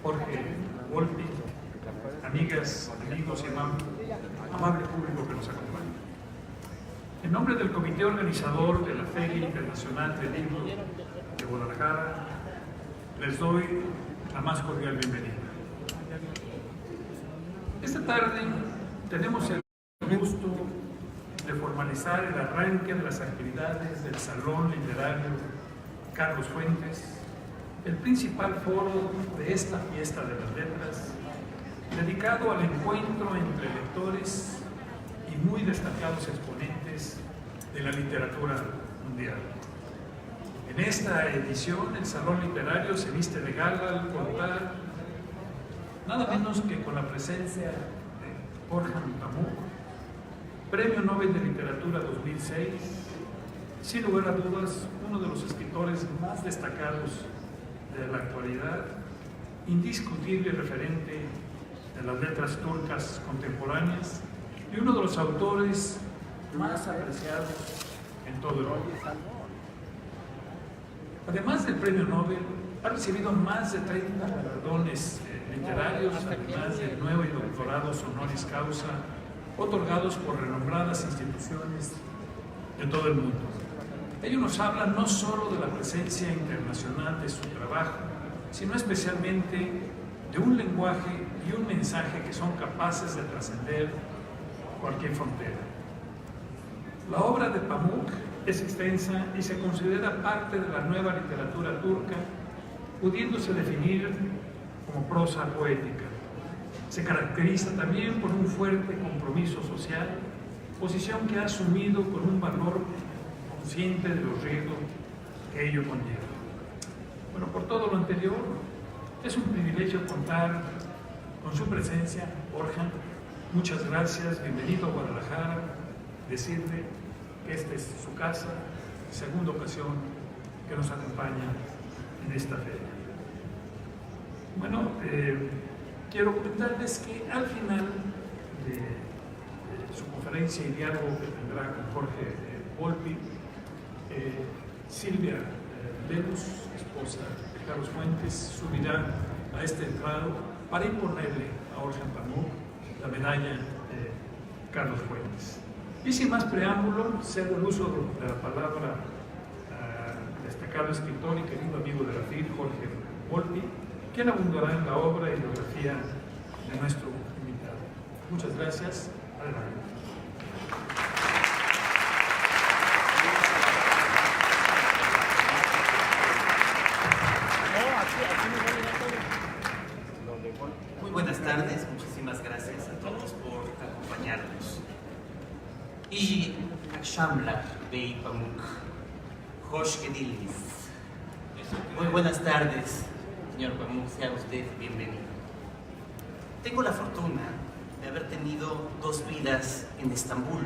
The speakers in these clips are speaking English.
Jorge Volpi, amigas, amigos y amable público que nos acompaña. En nombre del comité organizador de la Feria Internacional del Libro de Guadalajara, les doy la más cordial bienvenida. Esta tarde tenemos el gusto de formalizar el arranque de las actividades del Salón Literario Carlos Fuentes, el principal foro de esta fiesta de las letras, dedicado al encuentro entre lectores y muy destacados exponentes de la literatura mundial. En esta edición, el Salón Literario se viste de gala al contar nada menos que con la presencia de Jorge Pamuk, Premio Nobel de Literatura 2006, sin lugar a dudas, uno de los escritores más destacados de la actualidad, indiscutible referente de las letras turcas contemporáneas y uno de los autores más apreciados en todo el mundo. Además del Premio Nobel, ha recibido más de 30 galardones literarios, además de 9 doctorados honoris causa, otorgados por renombradas instituciones de todo el mundo. Ello nos habla no solo de la presencia internacional de su trabajo, sino especialmente de un lenguaje y un mensaje que son capaces de trascender cualquier frontera. La obra de Pamuk es extensa y se considera parte de la nueva literatura turca, pudiéndose definir como prosa poética. Se caracteriza también por un fuerte compromiso social, posición que ha asumido con un valor consciente de los riesgos que ello conlleva. Bueno, por todo lo anterior, es un privilegio contar con su presencia, Jorge. Muchas gracias, bienvenido a Guadalajara, decirle que esta es su casa, segunda ocasión que nos acompaña en esta feria. Bueno, quiero comentarles que al final de su conferencia y diálogo que tendrá con Jorge Volpi, Silvia Venus, esposa de Carlos Fuentes, subirá a este estrado para imponerle a Jorge Pamuk la medalla de Carlos Fuentes. Y sin más preámbulo, cedo el uso de la palabra al destacado escritor y querido amigo de la FIL, Jorge Volpi, quien abundará en la obra y biografía de nuestro invitado. Muchas gracias. Adelante. Muy buenas tardes, muchísimas gracias a todos por acompañarnos. Y Shamla Bey Pamuk, Hoş geldiniz. Muy buenas tardes, señor Pamuk, sea usted bienvenido. Tengo la fortuna de haber tenido 2 vidas en Estambul,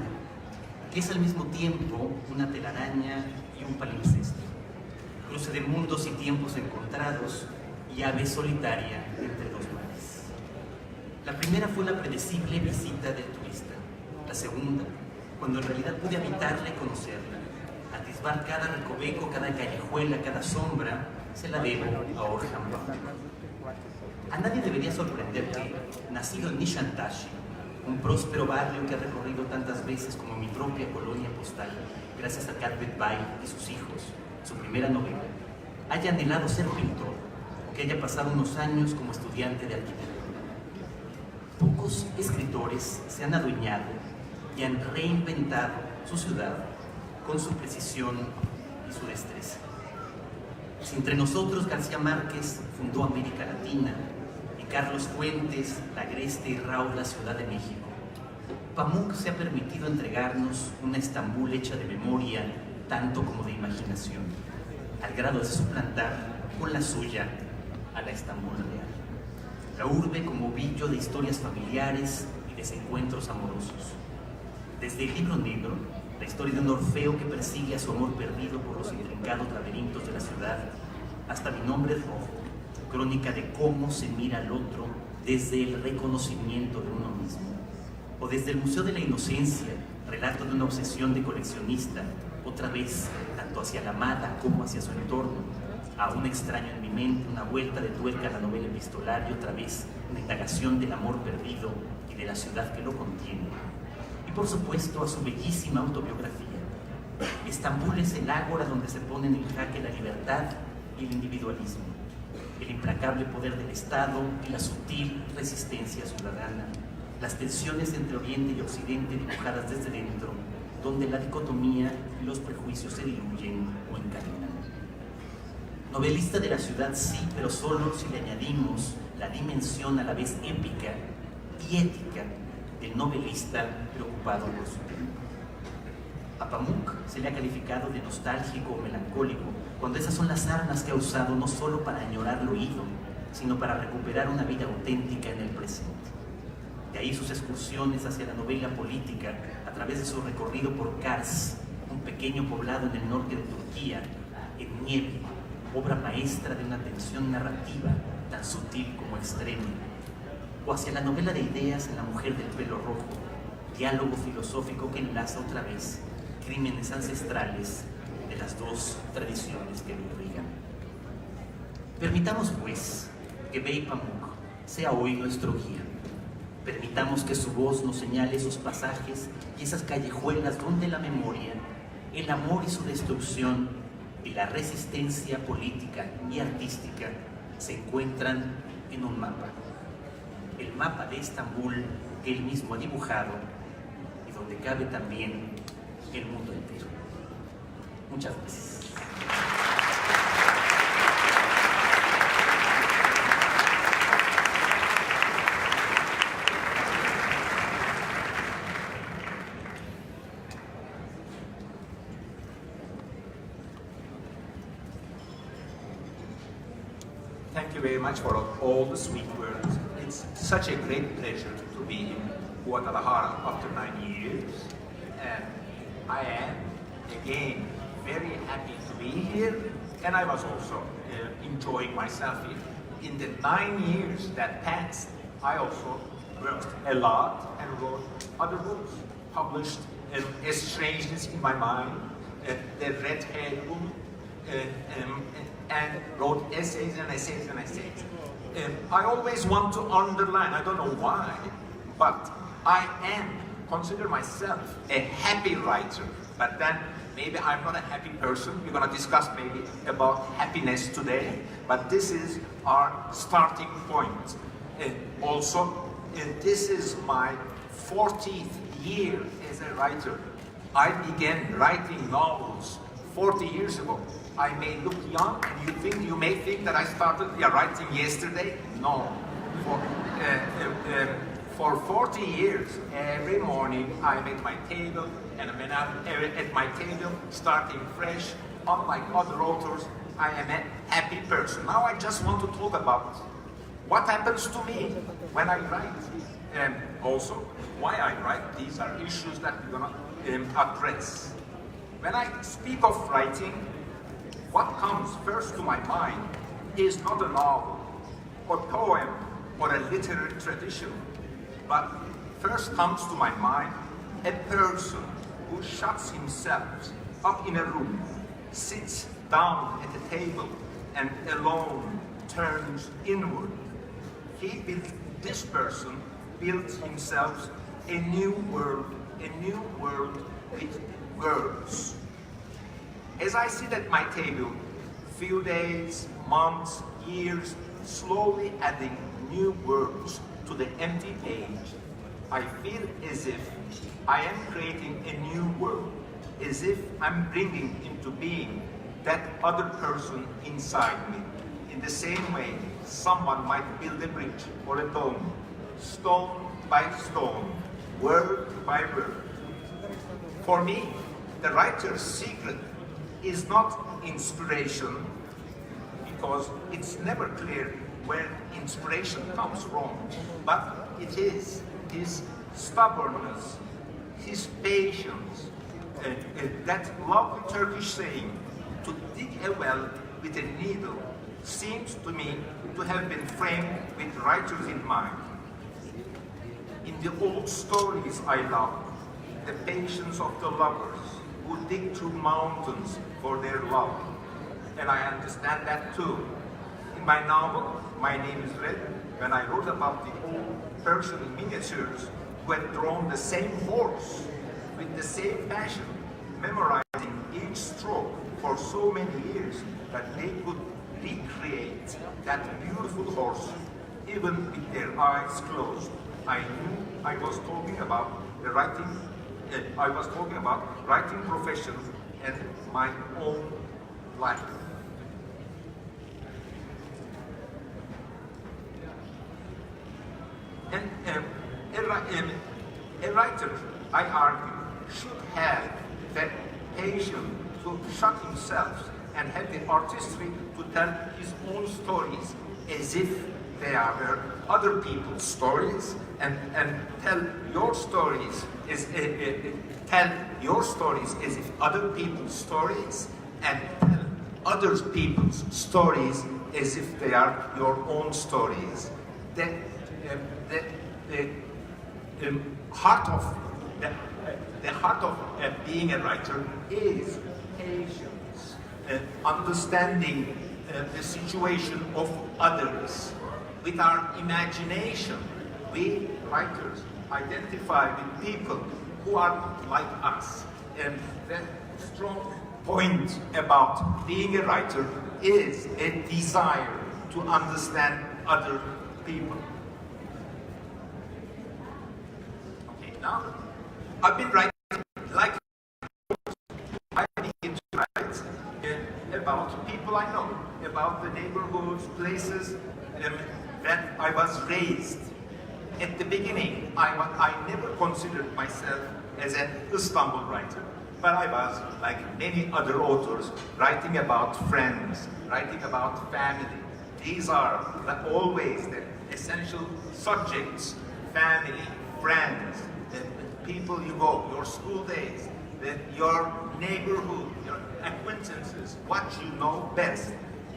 que es al mismo tiempo una telaraña y un palimpsesto, cruce de mundos y tiempos encontrados y ave solitaria entre 2 mares. La primera fue la predecible visita del turista. La segunda, cuando en realidad pude habitarla y conocerla, atisbar cada recoveco, cada callejuela, cada sombra, se la debo a Orhan Pamuk. A nadie debería sorprender que, nacido en Nishantashi, un próspero barrio que ha recorrido tantas veces como mi propia colonia postal, gracias a Cadbet Bay y sus hijos, su primera novela, haya anhelado ser pintor o que haya pasado unos años como estudiante de arquitectura. Pocos escritores se han adueñado y han reinventado su ciudad con su precisión y su destreza. Si entre nosotros García Márquez fundó América Latina y Carlos Fuentes la agreste y rauda Ciudad de México, Pamuk se ha permitido entregarnos una Estambul hecha de memoria tanto como de imaginación, al grado de suplantar con la suya a la Estambul real. La urbe como ovillo de historias familiares y desencuentros amorosos. Desde el libro negro, la historia de un Orfeo que persigue a su amor perdido por los intrincados laberintos de la ciudad, hasta Mi nombre es rojo, crónica de cómo se mira al otro desde el reconocimiento de uno mismo. O desde el Museo de la Inocencia, relato de una obsesión de coleccionista, otra vez tanto hacia la amada como hacia su entorno, Aún extraño en mi mente una vuelta de tuerca a la novela epistolar y otra vez una indagación del amor perdido y de la ciudad que lo contiene. Y por supuesto a su bellísima autobiografía. Estambul es el ágora donde se ponen en jaque la libertad y el individualismo, el implacable poder del Estado y la sutil resistencia ciudadana, las tensiones entre Oriente y Occidente dibujadas desde dentro, donde la dicotomía y los prejuicios se diluyen o encadenan. Novelista de la ciudad, sí, pero solo si le añadimos la dimensión a la vez épica y ética del novelista preocupado por su tiempo. A Pamuk se le ha calificado de nostálgico o melancólico, cuando esas son las armas que ha usado no solo para añorar lo oído, sino para recuperar una vida auténtica en el presente. De ahí sus excursiones hacia la novela política a través de su recorrido por Kars, un pequeño poblado en el norte de Turquía, en nieve, obra maestra de una tensión narrativa tan sutil como extrema, o hacia la novela de ideas en La mujer del pelo rojo, diálogo filosófico que enlaza otra vez crímenes ancestrales de las dos tradiciones que lo irrigan. Permitamos, pues, que Bey Pamuk sea hoy nuestro guía. Permitamos que su voz nos señale esos pasajes y esas callejuelas donde la memoria, el amor y su destrucción y la resistencia política y artística se encuentran en un mapa. El mapa de Estambul que él mismo ha dibujado y donde cabe también el mundo entero. Muchas gracias. Thank you very much for all the sweet words. It's such a great pleasure to be in Guadalajara after 9 years. And I am, again, very happy to be here. And I was also enjoying myself here. In the 9 years that passed, I also worked a lot and wrote other books, published A Strangeness in My Mind, The Red Haired Woman, and wrote essays and essays and essays. I always want to underline, I don't know why, but I consider myself a happy writer, but then maybe I'm not a happy person. We're going to discuss maybe about happiness today, but this is our starting point. Also, this is my 40th year as a writer. I began writing novels 40 years ago. I may look young, and you may think that I started writing yesterday. No. For 40 years, every morning I'm at my table, and when I'm at my table, starting fresh, unlike other authors, I am a happy person. Now I just want to talk about what happens to me when I write, and also why I write. These are issues that we're going to address. When I speak of writing, what comes first to my mind is not a novel, or poem, or a literary tradition, but first comes to my mind a person who shuts himself up in a room, sits down at a table, and alone turns inward. This person built himself a new world with words. As I sit at my table, few days, months, years, slowly adding new words to the empty page, I feel as if I am creating a new world, as if I'm bringing into being that other person inside me. In the same way, someone might build a bridge or a dome, stone by stone, word by word. For me, the writer's secret is not inspiration, because it's never clear where inspiration comes from, but it is his stubbornness, his patience, that lovely Turkish saying, to dig a well with a needle, seems to me to have been framed with writers in mind. In the old stories I love, the patience of the lovers who dig through mountains for their love, and I understand that too. In my novel, My Name is Red, when I wrote about the old Persian miniatures who had drawn the same horse with the same passion, memorizing each stroke for so many years that they could recreate that beautiful horse even with their eyes closed. I knew I was talking about the writing. I was talking about writing profession and my own life. And a writer, I argue, should have the patience to shut himself and have the artistry to tell his own stories as if they are other people's stories, and tell your stories as if other people's stories, and tell other people's stories as if they are your own stories. The heart of being a writer is patience, understanding the situation of others. With our imagination, we writers identify with people who are not like us. And the strong point about being a writer is a desire to understand other people. Okay, now I've been writing like I begin to write about people I know, about the neighborhoods, places that I was raised. At the beginning, I never considered myself as an Istanbul writer, but I was, like many other authors, writing about friends, writing about family. These are always the essential subjects: family, friends, the people you go, your school days, your neighborhood, your acquaintances, what you know best.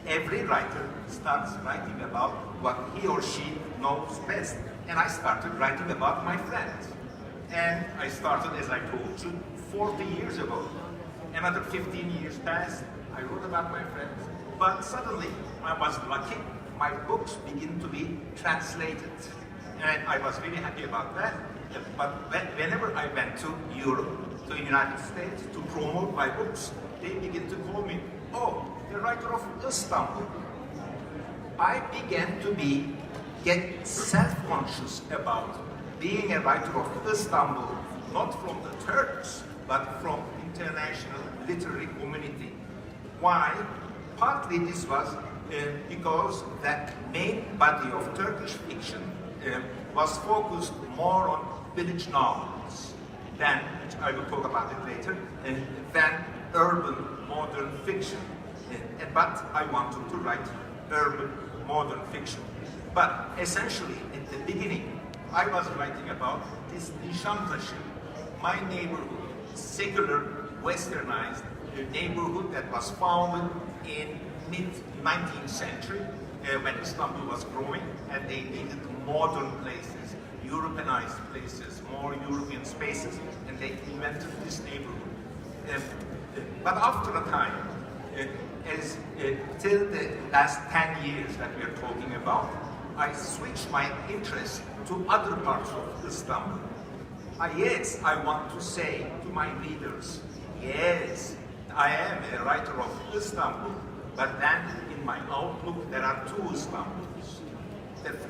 Every writer starts writing about what he or she knows best. And I started writing about my friends. And I started, as I told you, 40 years ago. Another 15 years passed, I wrote about my friends. But suddenly, I was lucky, my books begin to be translated. And I was really happy about that. But whenever I went to Europe, to the United States, to promote my books, they begin to call me, oh, the writer of Istanbul. I began to get self-conscious about being a writer of Istanbul, not from the Turks, but from international literary community. Why? Partly this was because that main body of Turkish fiction was focused more on village novels than, which I will talk about it later, than urban modern fiction. But I wanted to write urban modern fiction. But essentially, at the beginning, I was writing about this Nişantaşı, my neighborhood, secular, westernized neighborhood that was founded in mid-19th century when Istanbul was growing and they needed modern places, Europeanized places, more European spaces, and they invented this neighborhood. But after a time, till the last 10 years that we are talking about, I switched my interest to other parts of Istanbul. Yes, I want to say to my readers, yes, I am a writer of Istanbul, but then in my outlook there are two Istanbuls.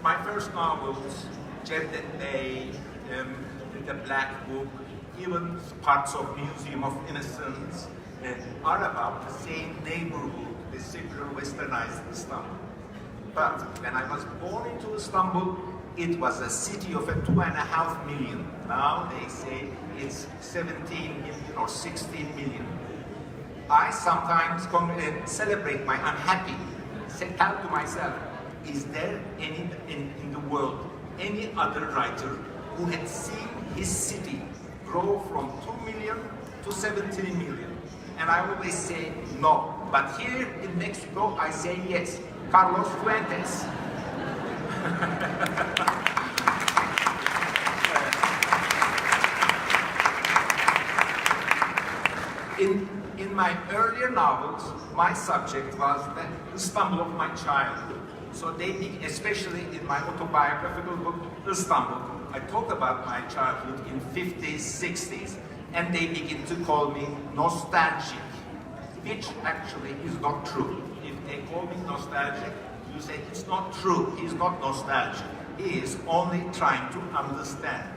My first novels, Cevdet Bey, The Black Book, even parts of Museum of Innocence, are about the same neighborhood, the secular westernized Istanbul. But when I was born into Istanbul, it was a city of 2.5 million. Now they say it's 17 million or 16 million. I sometimes celebrate I'm happy. Tell to myself, is there any in the world any other writer who had seen his city grow from 2 million to 17 million? And I always say no. But here in Mexico, I say yes. Carlos Fuentes. in my earlier novels, my subject was the Istanbul of my childhood. So especially in my autobiographical book, Istanbul, I talk about my childhood in 50s, 60s, and they begin to call me nostalgic, which actually is not true. If they call me nostalgic, you say it's not true, he's not nostalgic. He is only trying to understand.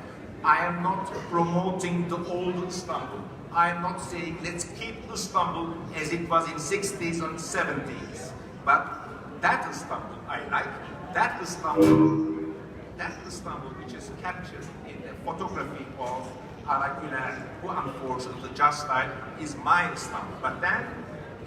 I am not promoting the old Istanbul. I am not saying let's keep Istanbul as it was in 60s and 70s. But that Istanbul, I like that Istanbul which is captured in the photography of Ara Güler, who unfortunately just died, is my Istanbul. But then,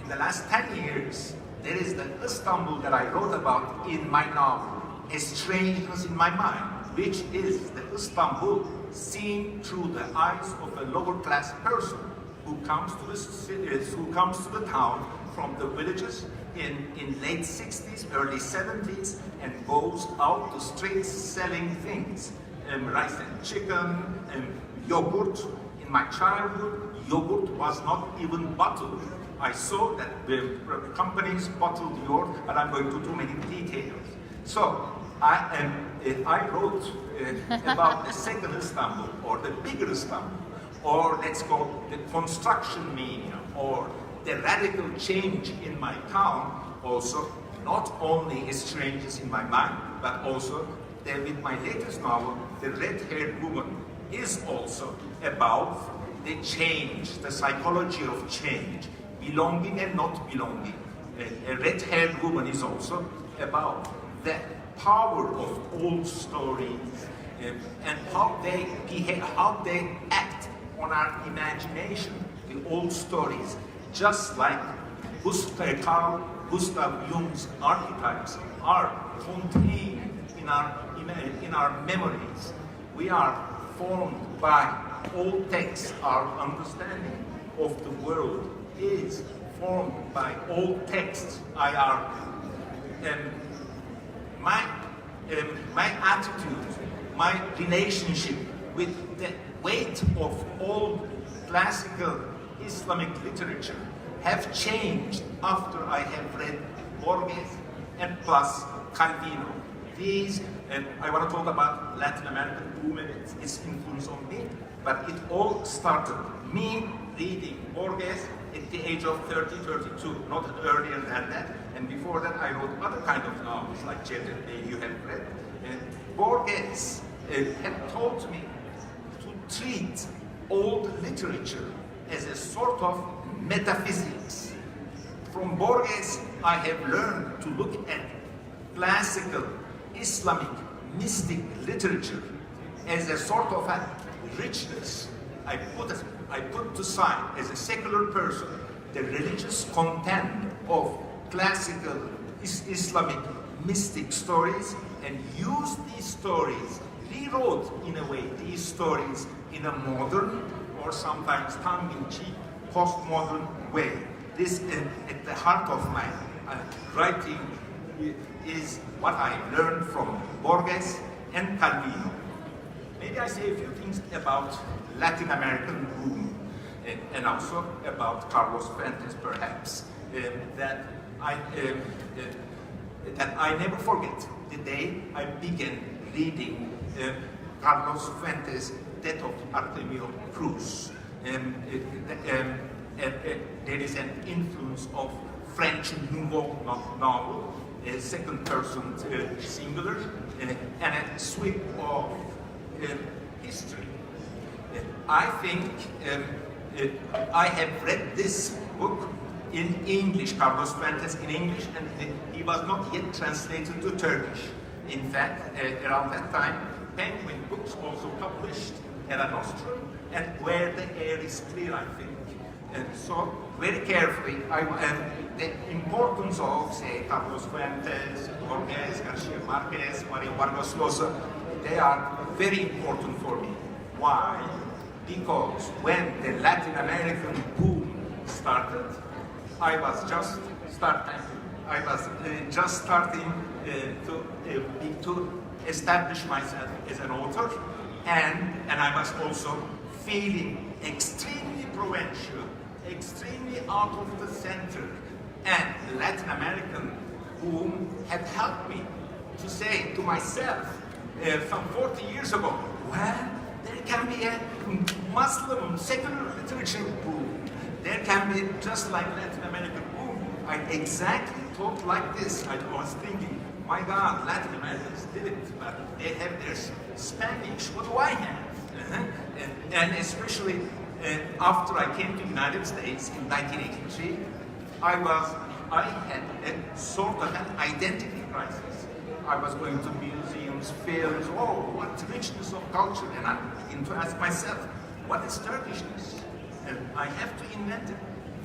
in the last 10 years, there is the Istanbul that I wrote about in my novel, A Strangeness in My Mind, which is the Istanbul seen through the eyes of a lower class person who comes to the cities, who comes to the town from the villages in late 60s, early 70s, and goes out the streets selling things, rice and chicken, yogurt. In my childhood, yogurt was not even bottled. I saw that the companies bottled yogurt, but I'm going to do many details. So I wrote about the second Istanbul, or the bigger Istanbul, or let's go the construction mania, or the radical change in my town. Also, not only Strangers in My Mind, but also with my latest novel, The Red-Haired Woman, is also about the change, the psychology of change, belonging and not belonging. A red-haired woman is also about the power of old stories and how they behave, how they act on our imagination. The old stories, just like Carl Gustav Jung's archetypes, are contained in our memories. We are formed by old texts. Our understanding of the world is formed by old texts. My attitude, my relationship with the weight of old classical Islamic literature have changed after I have read Borges and plus Calvino. These, and I want to talk about Latin American boom and its influence on me, but it all started me reading Borges at the age of 30, 32, not earlier than that. And before that, I wrote other kind of novels, like Cedric, you have read. And Borges had taught me to treat old literature as a sort of metaphysics. From Borges, I have learned to look at classical Islamic mystic literature as a sort of a richness. I put aside, as a secular person, the religious content of classical Islamic mystic stories and use these stories, rewrote in a way these stories in a modern or sometimes tongue-in-cheek postmodern way. This at the heart of my writing is what I learned from Borges and Calvino. Maybe I say a few things about Latin American boom and also about Carlos Fuentes, perhaps, that I never forget the day I began reading Carlos Fuentes' Death of Artemio Cruz. There is an influence of French Nouveau novel, a second person singular, and a sweep of history. I think I have read this book in English, Carlos Fuentes in English, and he was not yet translated to Turkish. In fact, around that time, Penguin Books also published Era Nostrum and Where the Air is Clear, I think. And so, very carefully, the importance of, say, Carlos Fuentes, Borges, Garcia Marquez, Mario Vargas Llosa, they are very important for me. Why? Because when the Latin American boom started, I was just starting to establish myself as an author, and I was also feeling extremely provincial extremely out of the center. And the Latin American boom had helped me to say to myself some 40 years ago, well, there can be a Muslim secular literature boom. There can be just like Latin American boom. I exactly thought like this. I was thinking, my God, Latin Americans did it, but they have their Spanish. What do I have? And especially after I came to the United States in 1983, I had a sort of an identity crisis. I was going to museums, fairs, oh, what richness of culture, and I began to ask myself, what is Turkishness? And I have to invent it.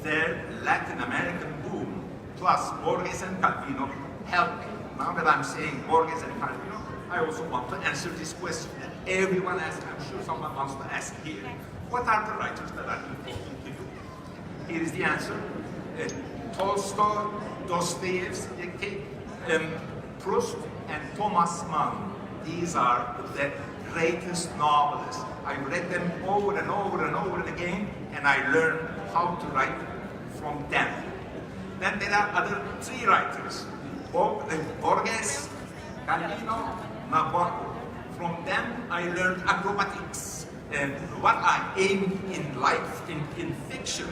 Their Latin American boom, plus Borges and Calvino, helped me. Now that I'm saying Borges and Calvino, I also want to answer this question that everyone asks. I'm sure someone wants to ask here. What are the writers that are important to you? Here is the answer. Tolstoy, Dostoevsky, Proust, and Thomas Mann. These are the greatest novelists. I read them over and over and over again, and I learned how to write from them. Then there are other three writers, Borges, Calvino, Nabokov. From them I learned acrobatics. And what I aim in life, in fiction,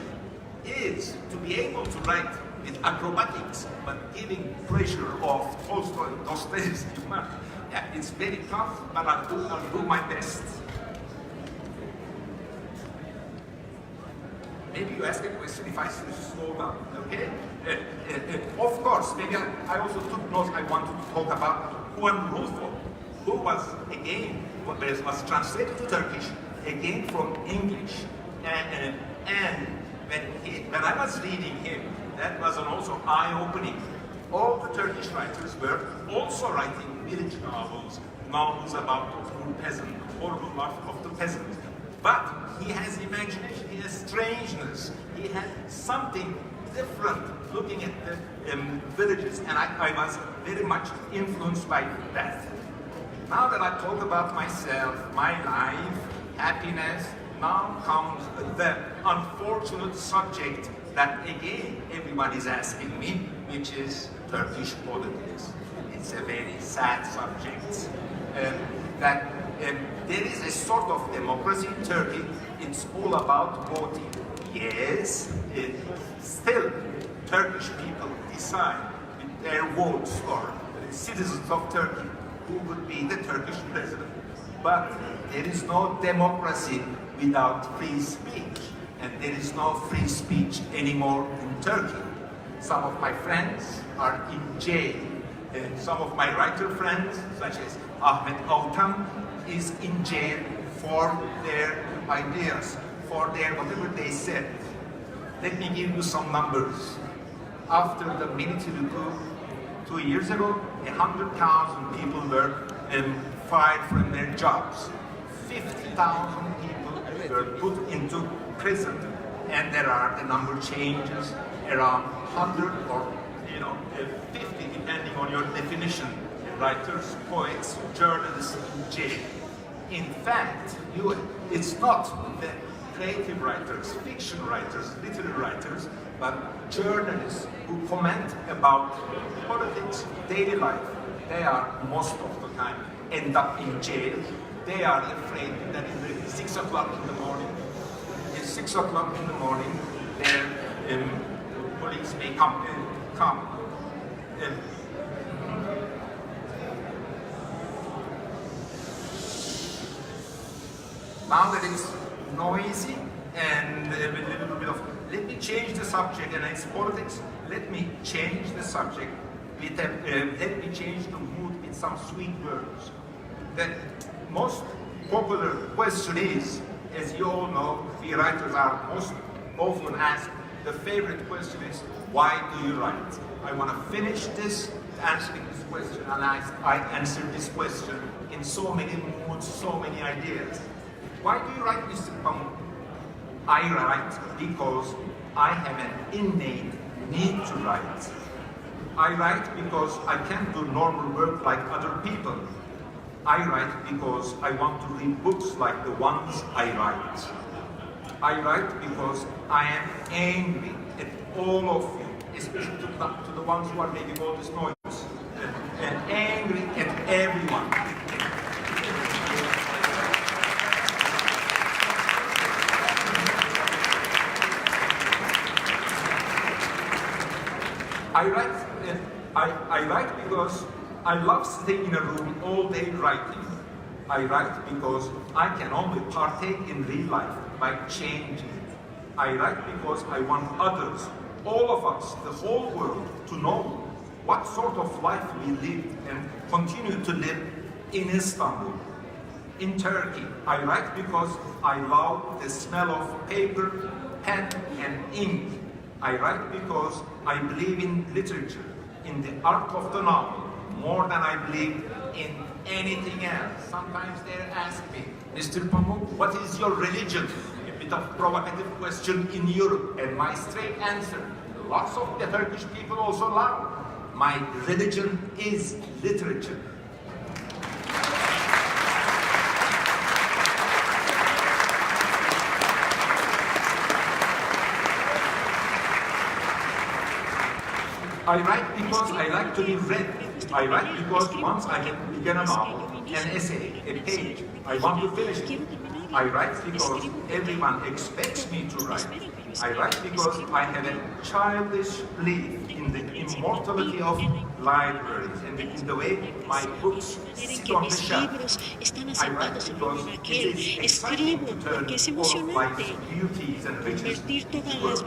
is to be able to write with acrobatics, but giving pleasure of Tolstoy, Dostoevsky. Yeah, it's very tough, but I'll do my best. Maybe you ask a question if I should slow down, okay? Of course, maybe I also took notes. I wanted to talk about Juan Rulfo, who was, again, was translated to Turkish, again from English. And when I was reading him, that was also eye-opening. All the Turkish writers were also writing village novels, novels about the poor peasant, the horrible life of the peasant. But he has imagination, he has strangeness, he had something different looking at the villages, and I was very much influenced by that. Now that I talk about myself, my life, happiness, now comes the unfortunate subject that again everyone is asking me, which is Turkish politics. It's a very sad subject. There is a sort of democracy in Turkey. It's all about voting. Yes, still Turkish people decide with their votes or citizens of Turkey who would be the Turkish president. But there is no democracy without free speech. And there is no free speech anymore in Turkey. Some of my friends are in jail. Some of my writer friends, such as Ahmet Altan, is in jail for their ideas, for their whatever they said. Let me give you some numbers. After the military coup 2 years ago, 100,000 people were fired from their jobs. 50,000 people were put into prison, and the number changes around 100 or 50, depending on your definition. Writers, poets, journalists in jail. In fact, it's not the creative writers, fiction writers, literary writers, but journalists who comment about politics, daily life. They are most of the time end up in jail. They are afraid that in 6 o'clock in the morning, their police may come. Now that it's noisy and a little bit of, let me change the subject, and it's politics. Let me change the subject. Let me change the mood with some sweet words. The most popular question is, as you all know, we writers are most often asked, the favorite question is, why do you write? I want to finish this, answering this question, and I answer this question in so many moods, so many ideas. Why do you write, Mr. Pamuk? I write because I have an innate need to write. I write because I can't do normal work like other people. I write because I want to read books like the ones I write. I write because I am angry at all of you, especially to the ones who are making all this noise. Angry at everyone. I write because I love sitting in a room all day writing. I write because I can only partake in real life by changing it. I write because I want others, all of us, the whole world, to know what sort of life we live and continue to live in Istanbul, in Turkey. I write because I love the smell of paper, pen, and ink. I write because I believe in literature, in the art of the novel, more than I believe in anything else. Sometimes they ask me, Mr. Pamuk, what is your religion? A bit of provocative question in Europe, and my straight answer, lots of the Turkish people also love. My religion is literature. I write because I like to be read. I write because once I begin a novel, an essay, a page, I want to finish it. I write because everyone expects me to write. I write because I have a childish belief in the immortality of libraries and in the way my books sit on the shelf. I write because it is exciting to turn all of life's beauties and riches into words.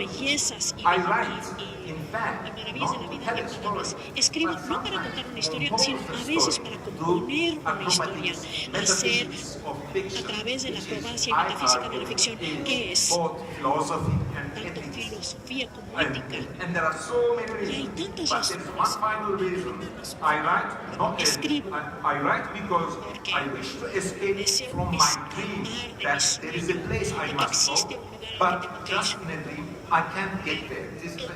I write, in fact, not to tell a story, Escribo but no para contar una historia, sometimes sino a veces para componer una historia, hacer a través de la acrobacia y metafísica de la ficción, que es tanto filosofía como ética. And there are so many Y hay reasons, tantas but there's one razones. final reason. I write not Escribo I write because I wish to escape from my dream that there is a place I must go, but just in a dream I can't get there. This is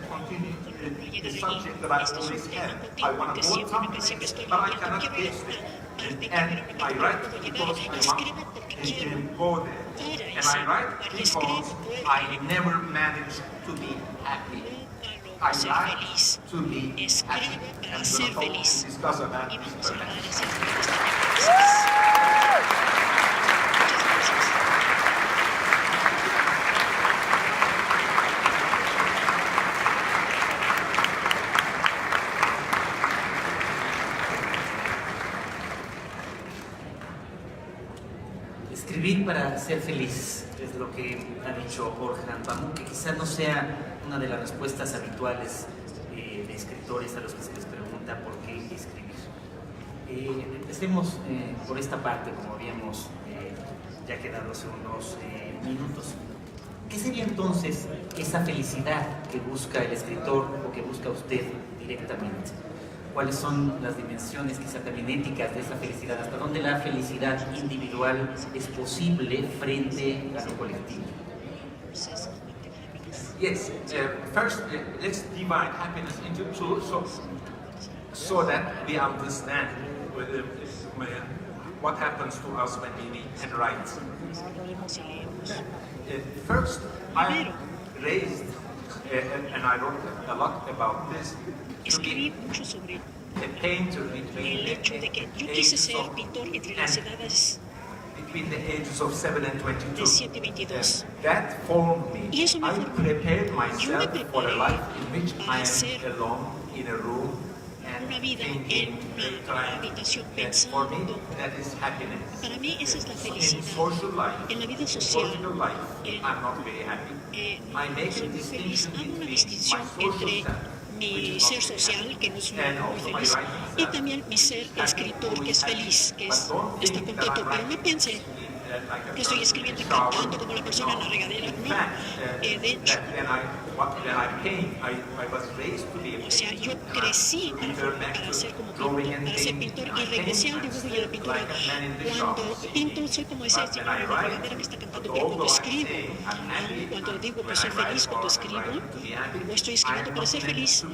the subject that I always have. I want to go someplace, but I cannot get there. And I write because I want to go there. And I write because I never managed to be happy. I like to be happy. And we're going to discuss about this perhaps. Escribir para ser feliz es lo que ha dicho Orhan Pamuk, que quizás no sea una de las respuestas habituales de escritores a los que se les pregunta por qué escribir. Empecemos por esta parte, como habíamos ya quedado hace unos minutos. ¿Qué sería entonces esa felicidad que busca el escritor o que busca usted directamente? ¿Cuáles son las dimensiones quizá también éticas de esa felicidad? ¿Hasta dónde la felicidad individual es posible frente a lo colectivo? Yes, first let's divide happiness into two so that we understand what happens to us when we read and write. First, I'm raised, and I wrote a lot about this, Escribí mucho sobre a painter between el hecho de que yo quise ser pintor entre las edades between the ages of 7 and 22. de 7 y 22. That formed me. Y eso me I formó. prepared Yo me myself for a preparé life in which I para am ser alone in a room una and vida en thinking, una trying. habitación And for me, pensando. that is happiness. Para mí esa es la In felicidad. social life, En la vida in social, political life, en- I'm not very happy. no I make soy a muy feliz. distinction Hago una between distinción my social entre self, which mi is ser not very social, happy, que no es muy and also my feliz, writing y self. también mi ser escritor, que es feliz, que está contento. Pero no piense que estoy escribiendo y cantando como la persona en la regadera. No. De hecho, o sea, yo crecí para ser como pintor, para ser pintor, y regresé al dibujo y a la pintura. Cuando pinto, soy como ese tipo de la regadera que está cantando, pero cuando escribo, cuando digo que soy feliz, cuando escribo, o estoy escribiendo para ser feliz,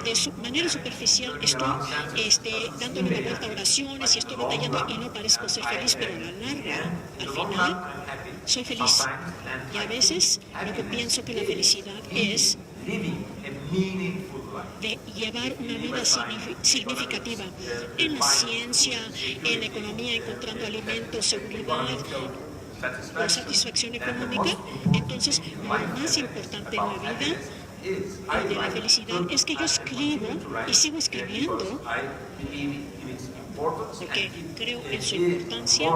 de su manera superficial estoy dándole la vuelta a oraciones y estoy batallando y no parezco ser feliz, pero a la larga, al final, soy feliz. Y a veces lo que pienso que la felicidad es de llevar una vida significativa en la ciencia, en la economía, encontrando alimentos, seguridad o satisfacción económica. Entonces, lo más importante en la vida de la felicidad es que yo escribo y sigo escribiendo porque creo en su importancia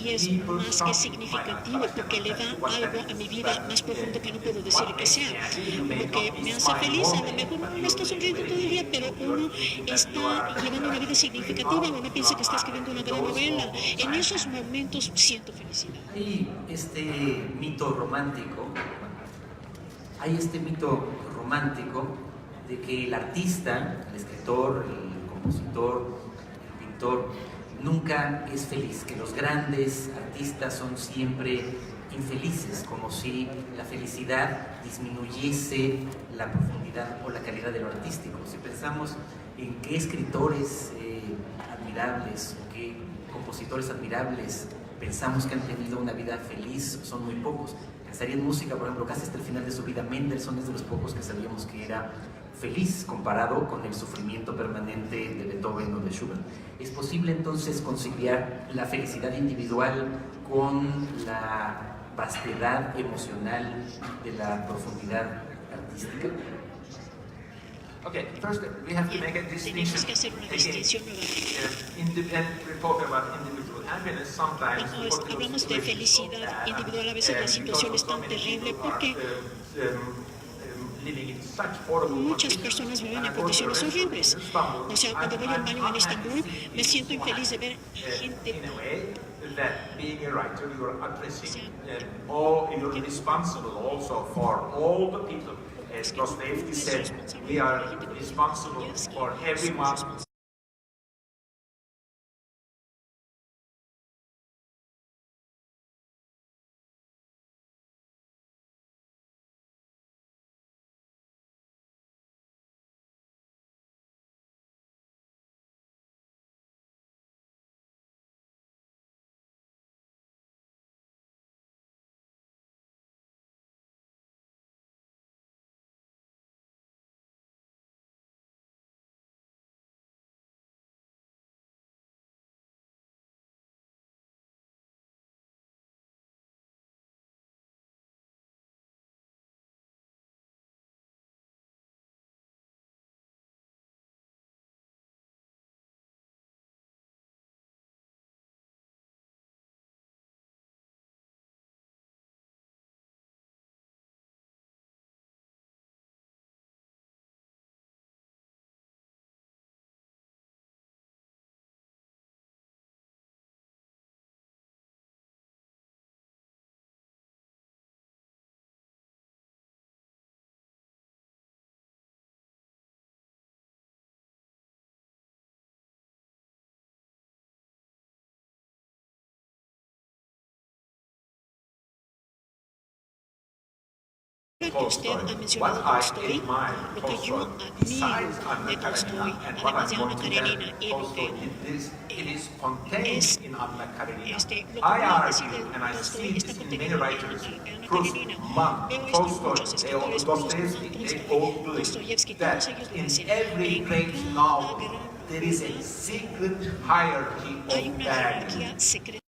y es más que significativo porque le da algo a mi vida más profundo que no puedo decir que sea. Lo que me hace feliz, a lo mejor uno no está sonriendo todo el día, pero uno está llevando una vida significativa, uno piensa que está escribiendo una gran novela. En esos momentos siento felicidad. Hay este mito romántico de que el artista, el escritor, el compositor, el pintor, nunca es feliz, que los grandes artistas son siempre infelices, como si la felicidad disminuyese la profundidad o la calidad de lo artístico. Si pensamos en qué escritores admirables o qué compositores admirables pensamos que han tenido una vida feliz, son muy pocos. Pensaría en música, por ejemplo, casi hasta el final de su vida, Mendelssohn es de los pocos que sabíamos que era feliz comparado con el sufrimiento permanente de Beethoven o de Schubert. ¿Es posible entonces conciliar la felicidad individual con la vastedad emocional de la profundidad artística? Okay, first we have to make a Tenemos que hacer distinction. una Again, distinción nuevamente. independent, we're talking about individual happiness sometimes. Cuando hablamos de felicidad individual, a veces la situación es tan terrible porque muchas personas viven en condiciones horribles. O sea, cuando voy al baño en Estambul, me siento infeliz de ver gente. That being a writer, you are addressing all, you're responsible also for all the people. As Dostoevsky said, we are responsible for everyone. Que usted ha mencionado a Tolstoy, lo que yo admiro de Tolstoy, además de Ana Karenina, y lo que es, lo que voy a decir de Tolstoy está contenido en Ana Karenina. Veo esto en muchos escritores, Dostoyevsky, todos ellos lo dicen. Hay una jerarquía secreta.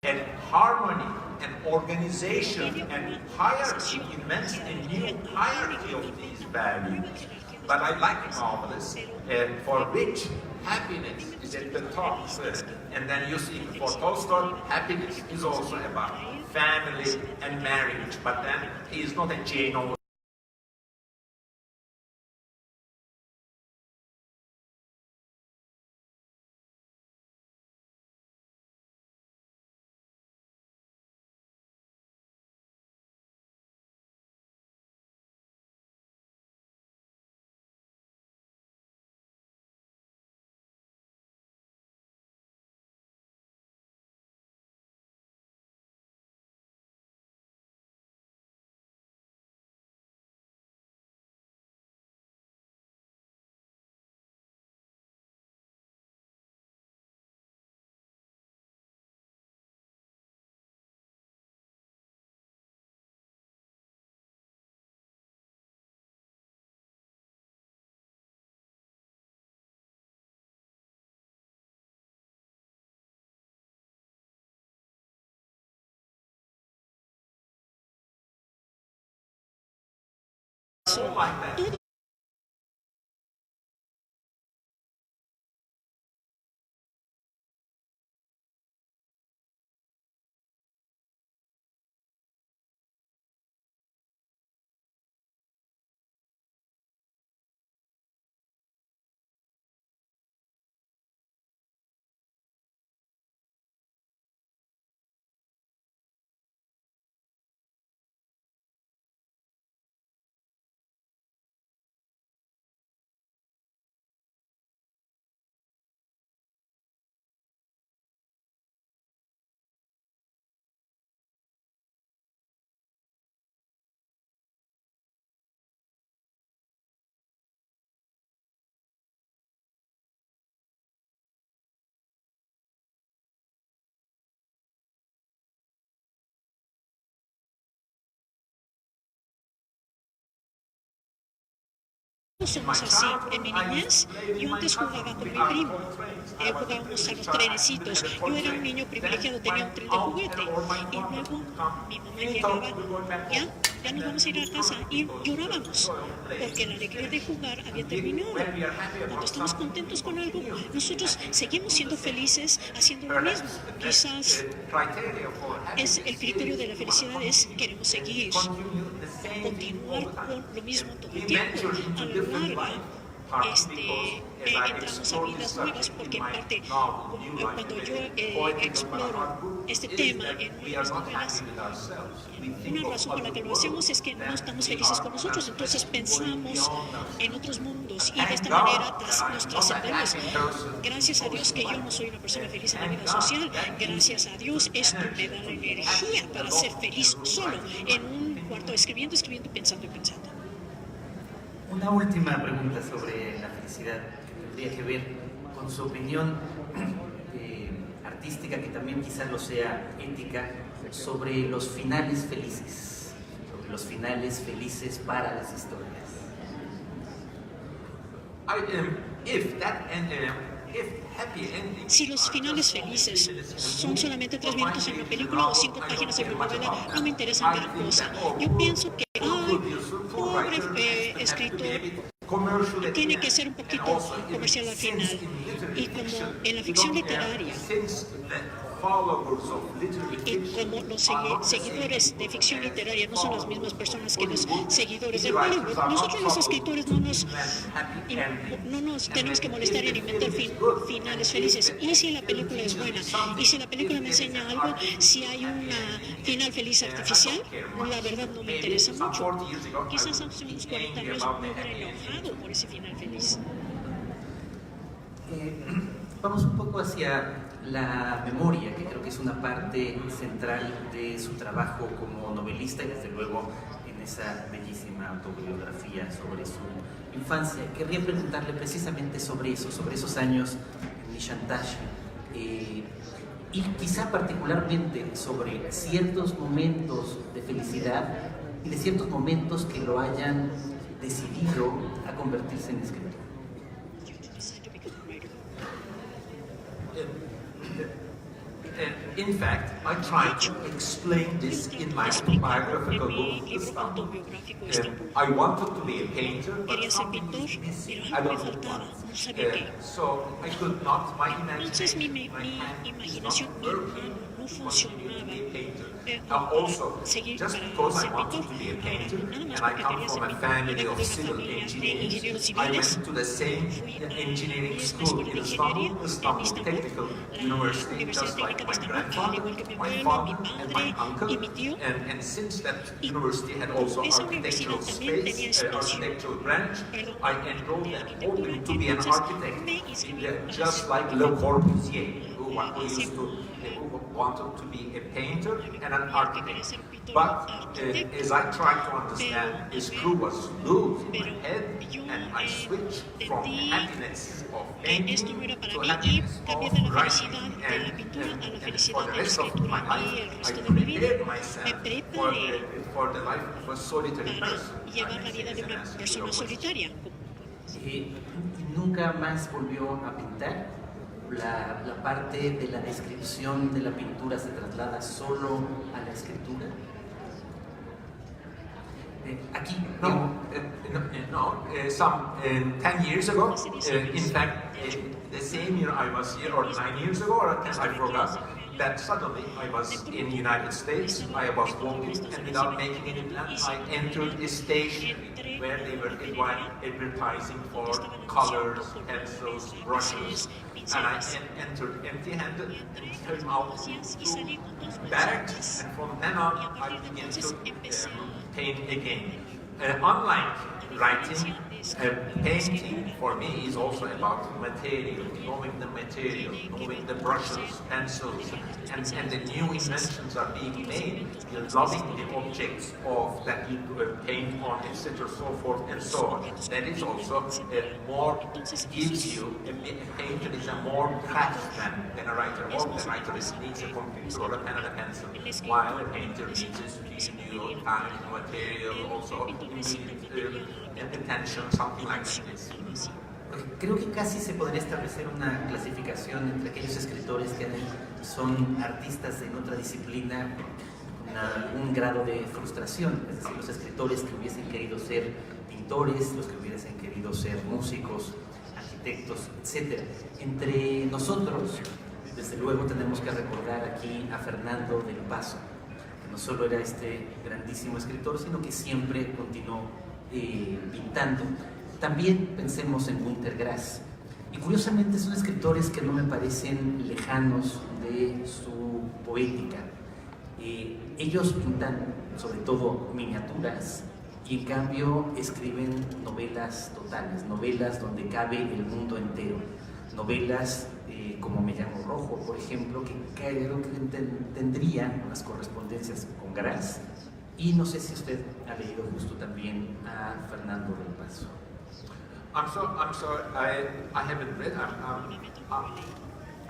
and harmony and organization and hierarchy, immense and new hierarchy of these values. But I like novelists for which happiness is at the top. And then you see for Tolstoy, happiness is also about family and marriage. But then he is not a Jane. Todo somos así. En mi niñez, yo antes jugaba con mi primo. Jugábamos a los trenecitos. Yo era un niño privilegiado, tenía un tren de juguete. Y luego mi mamá llegaba, ya nos vamos a ir a casa. Y llorábamos, porque la alegría de jugar había terminado. Cuando estamos contentos con algo, nosotros seguimos siendo felices haciendo lo mismo. Quizás es el criterio de la felicidad, es queremos seguir, continuar con lo mismo todo el tiempo. A la larga, entramos a vidas nuevas, porque en parte cuando yo exploro este tema en nuevas novelas, una razón por la que lo hacemos es que no estamos felices con nosotros, entonces pensamos en otros mundos y de esta manera nos trascendemos. Gracias a Dios que yo no soy una persona feliz en la vida social, gracias a Dios esto me da la energía para ser feliz solo en un cuarto escribiendo, pensando y pensando. Una última pregunta sobre la felicidad que tendría que ver con su opinión artística, que también quizás lo sea ética, sobre los finales felices, para las historias. Si los finales felices son solamente 3 minutos en una película o 5 páginas en una novela, no me interesan gran cosa. Yo pienso que, pobre escritor, tiene que ser un poquito comercial al final. Y como en la ficción literaria, y como los seguidores de ficción literaria no son las mismas personas que los seguidores de Hollywood, nosotros los escritores no nos tenemos que molestar en inventar finales felices. Y si la película es buena, y si la película me enseña algo, si hay un final feliz artificial, la verdad no me interesa mucho. Quizás hace unos 40 años me hubiera enojado por ese final feliz. Vamos un poco hacia la memoria, que creo que es una parte central de su trabajo como novelista y desde luego en esa bellísima autobiografía sobre su infancia. Querría preguntarle precisamente sobre eso, sobre esos años en Nishantashi, y quizá particularmente sobre ciertos momentos de felicidad y de ciertos momentos que lo hayan decidido a convertirse en escritor. In fact, I tried to explain this in my biographical book, Sótano. I wanted to be a painter, but Quería ser something pintor, is missing. pero I algo me don't know faltaba, what. no sabía qué. So I could not, my Entonces mi imagination, my hand is not imaginación, mi working mano no to continue to funcionaba be a painter. para Also, seguir just para because I ser wanted pintor. to be a painter, Nada and más I porque come quería from ser a pintor. family Vengo of de una civil familia de engineers, ingenieros I civiles. went to the same Fui a engineering una school escuela de in ingeniería en Istanbul Istambul, Technical la University, Universidad just like Técnica de my Istambul, al grandfather, igual que mi my abuelo, mi father, and my padre uncle. y mi tío. And since that Y university had also esa architectural universidad también tenía space, espacio, architectural branch, perdón, I enrolled de them arquitectura. hoping to be an Entonces architect, me inscribí just like Le Corbusier, who wanted to be a painter and an architect. But as I tried to understand, the screw was loose in my head, and I switched from happiness of esto no painting era para to mí y happiness cambié of de la writing. felicidad de la pintura a la For felicidad the de la rest of escritura my y el life, I resto de mi vida prepared me myself preparé for the life of a solitary para person. llevar la vida de una persona solitaria. Nunca más volvió a pintar. La parte de la descripción de la pintura se traslada solo a la escritura. Aquí, Some 10 years ago, in fact, the same year I was here, or 9 years ago, or 10, I forgot, that suddenly I was in the United States, I was walking, and without making any plan, I entered a station where they were advertising for colors, pencils, brushes, and I entered empty-handed and came out to bags, and from then on I began to paint again. Unlike writing, painting for me is also about material, knowing the material, knowing the brushes, pencils, and the new inventions are being made, loving the objects of that you paint on, etc., so forth and so on. That is also more gives you a painter is a more craftsman than a writer. Well, the writer needs a computer or a pen and a pencil, while a painter needs new time, material, also attention, something like this. Creo que casi se podría establecer una clasificación entre aquellos escritores que son artistas en otra disciplina con un grado de frustración, es decir, los escritores que hubiesen querido ser pintores, los que hubiesen querido ser músicos, arquitectos, etc. Entre nosotros, desde luego, tenemos que recordar aquí a Fernando del Paso, que no solo era este grandísimo escritor, sino que siempre continuó pintando. También pensemos en Wintergrass. Y curiosamente son escritores que no me parecen lejanos de su poética. Ellos pintan sobre todo miniaturas y en cambio escriben novelas totales, novelas donde cabe el mundo entero, novelas como Me llamo Rojo, por ejemplo, que creo que tendrían unas correspondencias con Grass. Y no sé si usted ha leído justo también a Fernando del Paso. I'm sorry, I haven't read.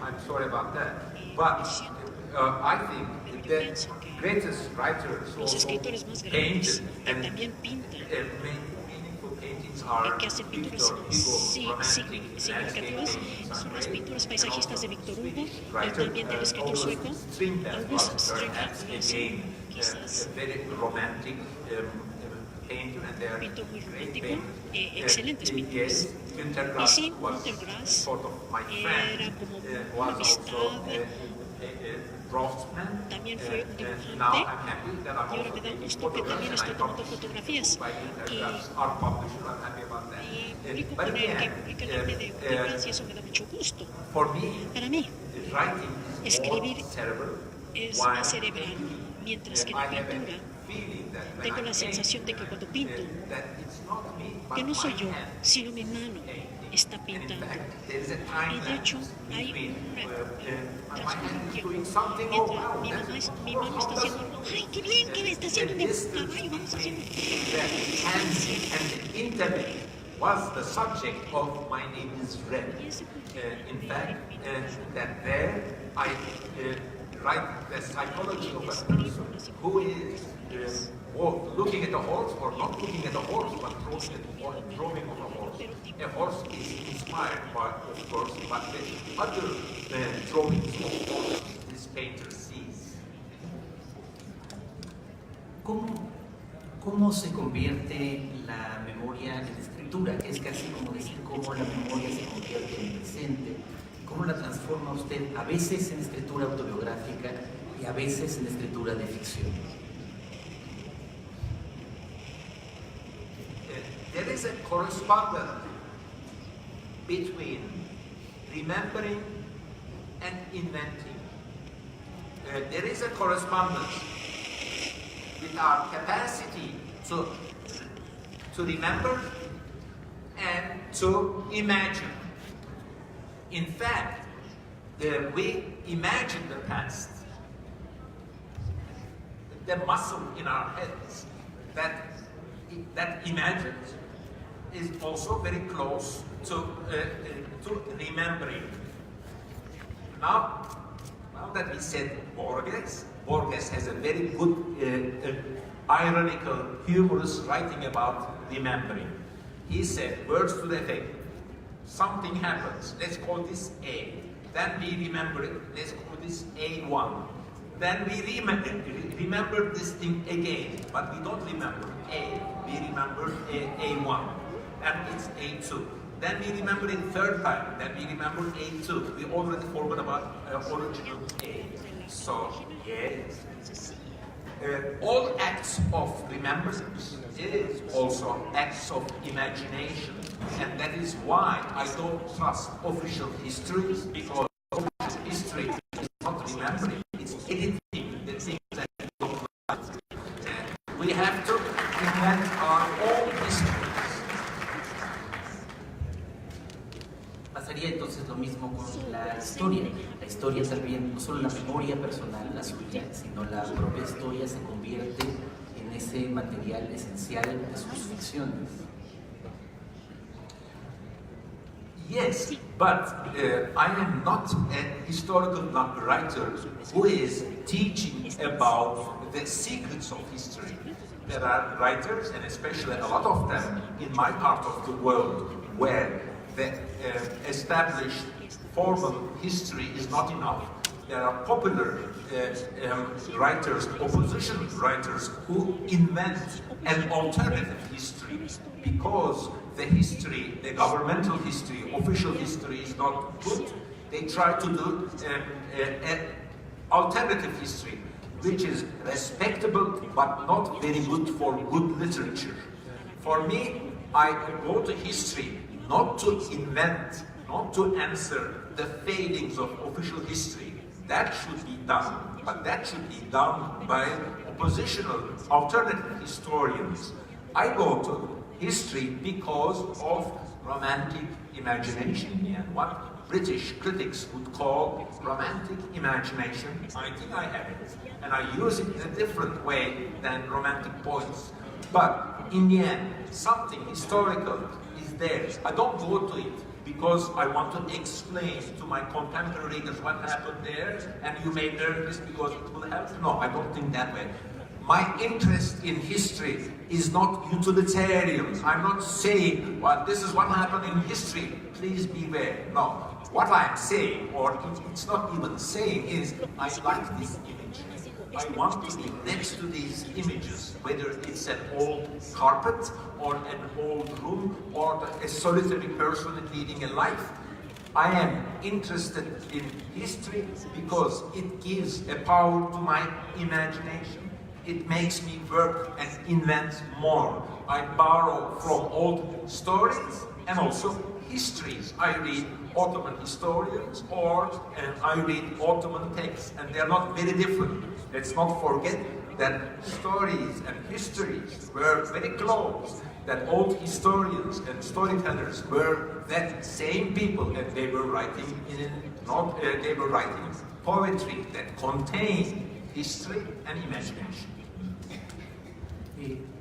I'm sorry about that. But I think the greatest writers Los also escritores más painted grandes que también pintan, meaningful paintings are que hacen pinturas significativas, son las pinturas paisajistas de Víctor Hugo y también del escritor sueco August Strindberg. Quizás pintor muy romántico, excelentes pintores. Y sí, Wintergrass era como una amistad, también fue un dibujante y ahora me da gusto que también está tomando fotografías y publico con él que publica el arte de Wintergrass y eso me da mucho gusto. Para mí, escribir es cerebral, mientras que la pintura tengo la sensación de que cuando pinto, que no soy yo, sino mi mano está pintando. Y de hecho, hay mientras mi mano está haciendo, ¡ay, qué bien que me está haciendo un caballo! Vamos haciendo. Was the subject of My Name is Red. In fact, that there I write the psychology of a person who is looking at a horse or not looking at a horse, but drawing of a horse. A horse is inspired by, of course, but the other drawings of horses is painter sees. ¿Cómo se convierte la memoria en escritura? Que es casi como decir cómo la memoria se convierte en presente. ¿Cómo la transforma usted a veces en escritura autobiográfica y a veces en escritura de ficción? There is a correspondence between remembering and inventing. There is a correspondence with our capacity to remember and to imagine. In fact, we imagine the past. The muscle in our heads that imagines is also very close to remembering. Now that we said Borges has a very good ironical, humorous writing about remembering. He said, words to the effect, something happens, let's call this A. Then we remember it, let's call this A1. Then we remember this thing again, but we don't remember A, we remember A1, and it's A2. Then we remember it third time, then we remember A2. We already forgot about original A. So, yes. All acts of remembrance is also acts of imagination, and that is why I don't trust official history, because official history is not remembering, it's editing the things that we don't like. And we have to invent our own histories. Pasaría entonces lo mismo con la historia. La historia también, no solo la memoria personal, la suya, sino la propia historia se convierte en ese material esencial de sus ficciones. Yes, but I am not a historical writer who is teaching about the secrets of history. There are writers, and especially a lot of them in my part of the world, where the established formal history is not enough. There are popular writers, opposition writers, who invent an alternative history because the history, the governmental history, official history is not good. They try to do an alternative history, which is respectable but not very good for good literature. For me, I go to history not to invent, not to answer the failings of official history. That should be done, but that should be done by oppositional, alternative historians. I go to history because of romantic imagination, and what British critics would call romantic imagination. I think I have it, and I use it in a different way than romantic poets. But in the end, something historical is there. I don't go to it because I want to explain to my contemporary readers what happened there, and you may learn this because it will help. No, I don't think that way. My interest in history is not utilitarian. I'm not saying, well, this is what happened in history, please beware. No, what I'm saying, or it's not even saying, is I like this image. I want to be next to these images, whether it's an old carpet, or an old room, or a solitary person leading a life. I am interested in history because it gives a power to my imagination. It makes me work and invent more. I borrow from old stories and also histories. I read Ottoman historians and I read Ottoman texts, and they are not very different. Let's not forget that stories and histories were very close, that old historians and storytellers were that same people, and they were writing they were writing poetry that contained history and imagination.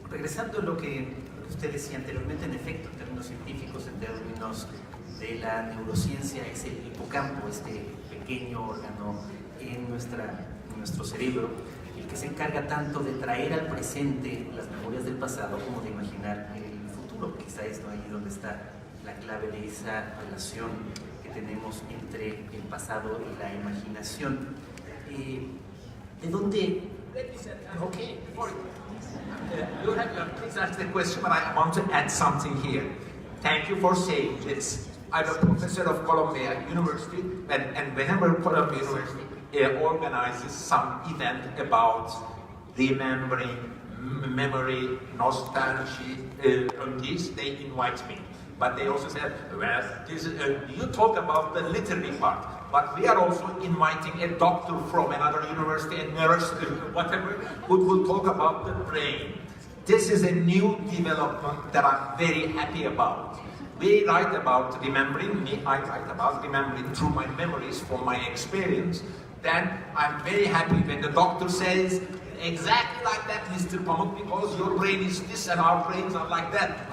Regresando a lo que usted decía anteriormente, en efecto, en términos científicos, en términos de la neurociencia, es el hipocampo, este pequeño órgano en nuestro cerebro, el que se encarga tanto de traer al presente las memorias del pasado como de imaginar el futuro. Quizá esto ahí donde está la clave de esa relación que tenemos entre el pasado y la imaginación. ¿De dónde? Okay, please ask the question, but I want to add something here. Thank you for saying this. I'm a professor of Columbia University, and whenever Columbia University organizes some event about remembering, memory, nostalgia, this, they invite me. But they also said, well, you talk about the literary part, but we are also inviting a doctor from another university, a nurse, whatever, who will talk about the brain. This is a new development that I'm very happy about. We write about remembering, I write about remembering through my memories from my experience. Then I'm very happy when the doctor says, exactly like that, Mr. Pamuk, because your brain is this and our brains are like that.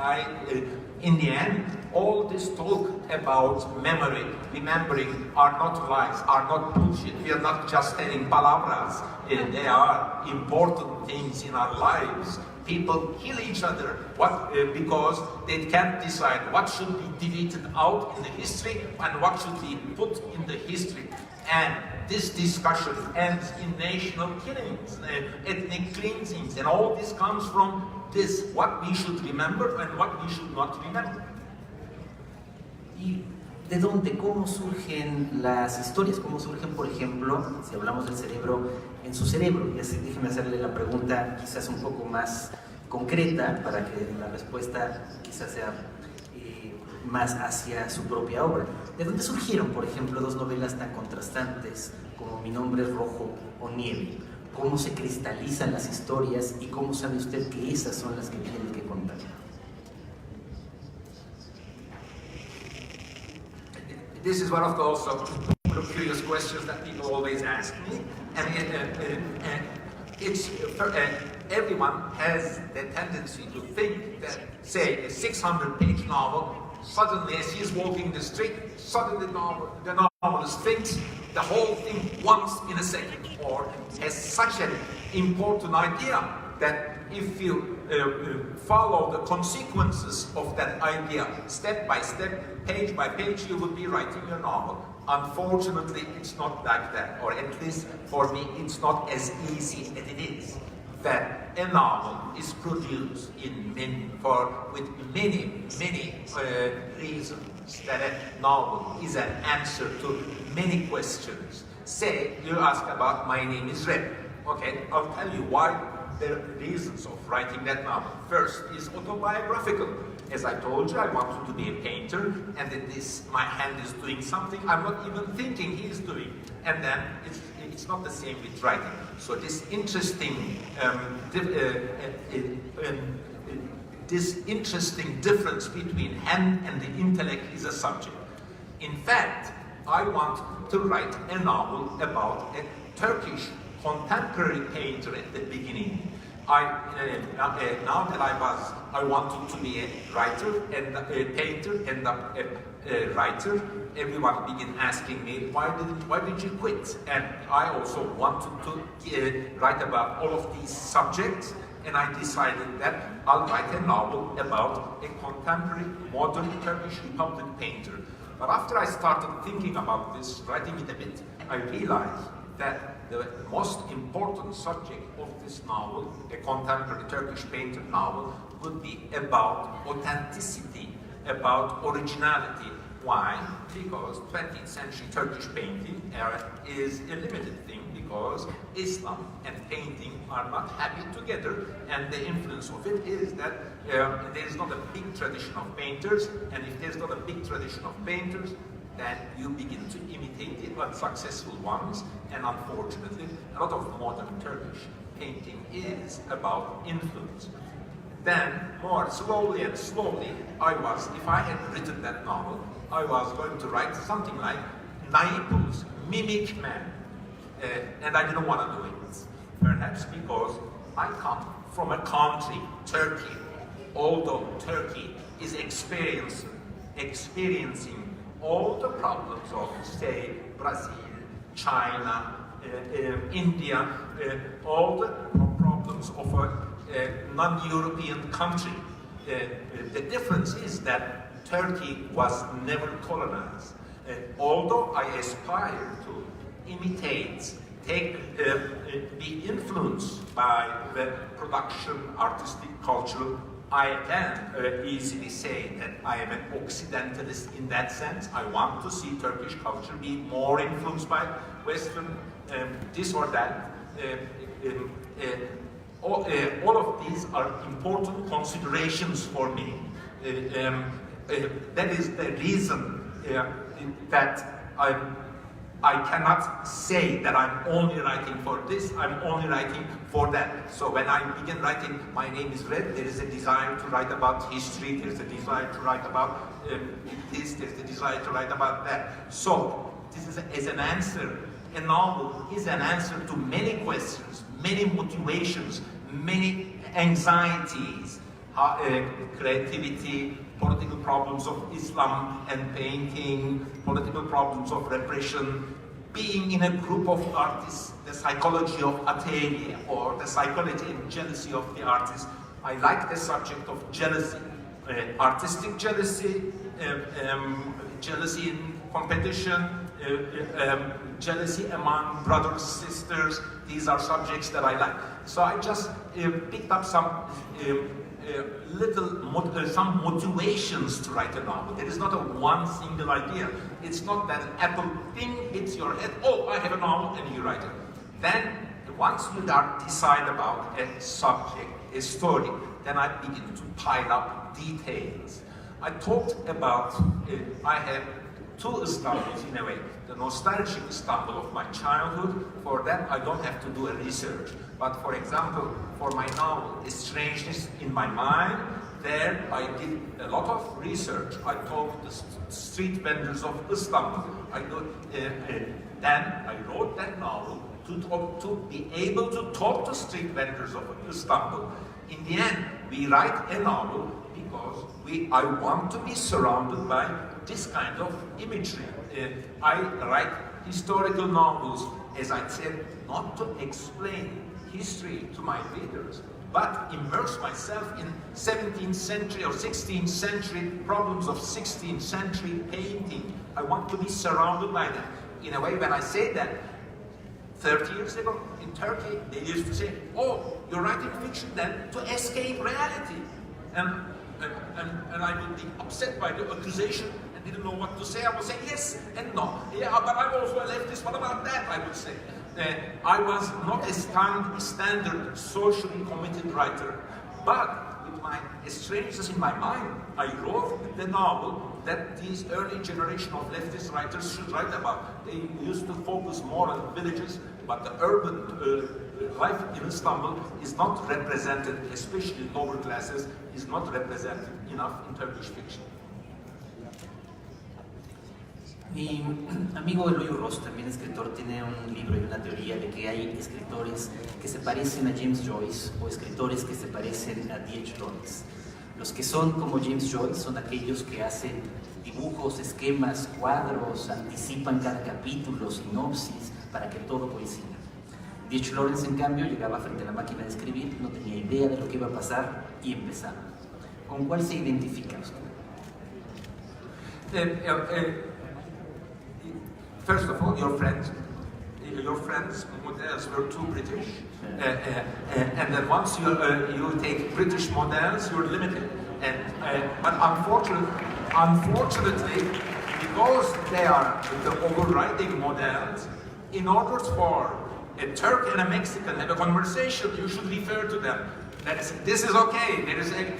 In the end, all this talk about memory, remembering are not lies, are not bullshit. We are not just telling palavras. They are important things in our lives. People kill each other because they can't decide what should be deleted out in the history and what should be put in the history. And this discussion ends in national killings, ethnic cleansings, and all this comes from this, what we should remember and what we should not remember. ¿Y de dónde, cómo surgen las historias? ¿Cómo surgen, por ejemplo, si hablamos del cerebro, en su cerebro? Y así déjeme hacerle la pregunta quizás un poco más concreta para que la respuesta quizás sea más hacia su propia obra. ¿De dónde surgieron, por ejemplo, dos novelas tan contrastantes como Mi nombre es rojo o Nieve? ¿Cómo se cristalizan las historias y cómo sabe usted que esas son las que tiene que contar? This is one of those curious questions that people always ask me, and everyone has the tendency to think that, say, a 600-page novel, suddenly as he's walking the street, suddenly the novelist thinks the whole thing once in a second, or has such an important idea that if you follow the consequences of that idea step by step, page by page, you will be writing your novel. Unfortunately, it's not like that, or at least for me, it's not as easy as it is. That a novel is produced with many reasons. That a novel is an answer to many questions. Say you ask about My Name is Red. Okay, I'll tell you why the reasons of writing that novel. First is autobiographical. As I told you, I wanted to be a painter, and then my hand is doing something I'm not even thinking he is doing. And then it's not the same with writing. So this interesting difference between hand and the intellect is a subject. In fact, I want to write a novel about a Turkish contemporary painter at the beginning. Now that I wanted to be a writer and a painter and a writer, everyone began asking me, why did you quit? And I also wanted to write about all of these subjects, and I decided that I'll write a novel about a contemporary modern Turkish Republic painter. But after I started thinking about this, writing it a bit, I realized that the most important subject of this novel, a contemporary Turkish painter novel, would be about authenticity, about originality. Why? Because 20th century Turkish painting is a limited thing, because Islam and painting are not happy together, and the influence of it is that there is not a big tradition of painters, and if there's not a big tradition of painters, then you begin to imitate the unsuccessful ones, and unfortunately, a lot of modern Turkish painting is about influence. Then, more slowly and slowly, if I had written that novel, I was going to write something like Naipul's Mimic Man, and I didn't want to do it, perhaps because I come from a country, Turkey, although Turkey is experiencing all the problems of, say, Brazil, China, India, all the problems of a non-European country. The difference is that Turkey was never colonized. Although I aspire to imitate be influenced by the production, artistic, cultural. I can easily say that I am an Occidentalist in that sense. I want to see Turkish culture be more influenced by Western, this or that. All of these are important considerations for me. That is the reason that I cannot say that I'm only writing for this, I'm only writing for that. So when I begin writing, my name is Red, there is a desire to write about history, there's a desire to write about this, there's a desire to write about that. So this is as an answer. A novel is an answer to many questions, many motivations, many anxieties, creativity, political problems of Islam and painting, political problems of repression, being in a group of artists, the psychology of atelier, or the psychology and jealousy of the artist. I like the subject of jealousy, artistic jealousy, jealousy in competition, jealousy among brothers, sisters. These are subjects that I like. So I just picked up some some motivations to write a novel. There is not a one single idea. It's not that an apple thing hits your head, oh, I have a novel, and you write it. Then, once you decide about a subject, a story, then I begin to pile up details. I talked about, I have two Istanbuls in a way. The nostalgic Istanbul of my childhood, for that I don't have to do a research. But for example, for my novel, A Strangeness in My Mind, there I did a lot of research. I talked to the street vendors of Istanbul. Then I wrote that novel to be able to talk to street vendors of Istanbul. In the end, we write a novel because I want to be surrounded by this kind of imagery. I write historical novels, as I said, not to explain history to my readers, but immerse myself in 17th century or 16th century problems of 16th century painting. I want to be surrounded by that. In a way, when I say that, 30 years ago in Turkey, they used to say, oh, you're writing fiction then to escape reality. And I would be upset by the accusation and didn't know what to say. I would say yes and no. Yeah, but I'm also a leftist. What about that? I would say. I was not a standard socially committed writer, but with my Strangeness in My Mind, I wrote the novel that these early generation of leftist writers should write about. They used to focus more on villages, but the urban life in Istanbul is not represented, especially lower classes, is not represented enough in Turkish fiction. Mi amigo Eloy Urroz, también escritor, tiene un libro y una teoría de que hay escritores que se parecen a James Joyce o escritores que se parecen a D.H. Lawrence. Los que son como James Joyce son aquellos que hacen dibujos, esquemas, cuadros, anticipan cada capítulo, sinopsis, para que todo coincida. D.H. Lawrence, en cambio, llegaba frente a la máquina de escribir, no tenía idea de lo que iba a pasar y empezaba. ¿Con cuál se identifica usted? First of all, your friends models were too British, and then once you take British models, you're limited. But unfortunately, because they are the overriding models, in order for a Turk and a Mexican to have a conversation, you should refer to them. This is okay. There is an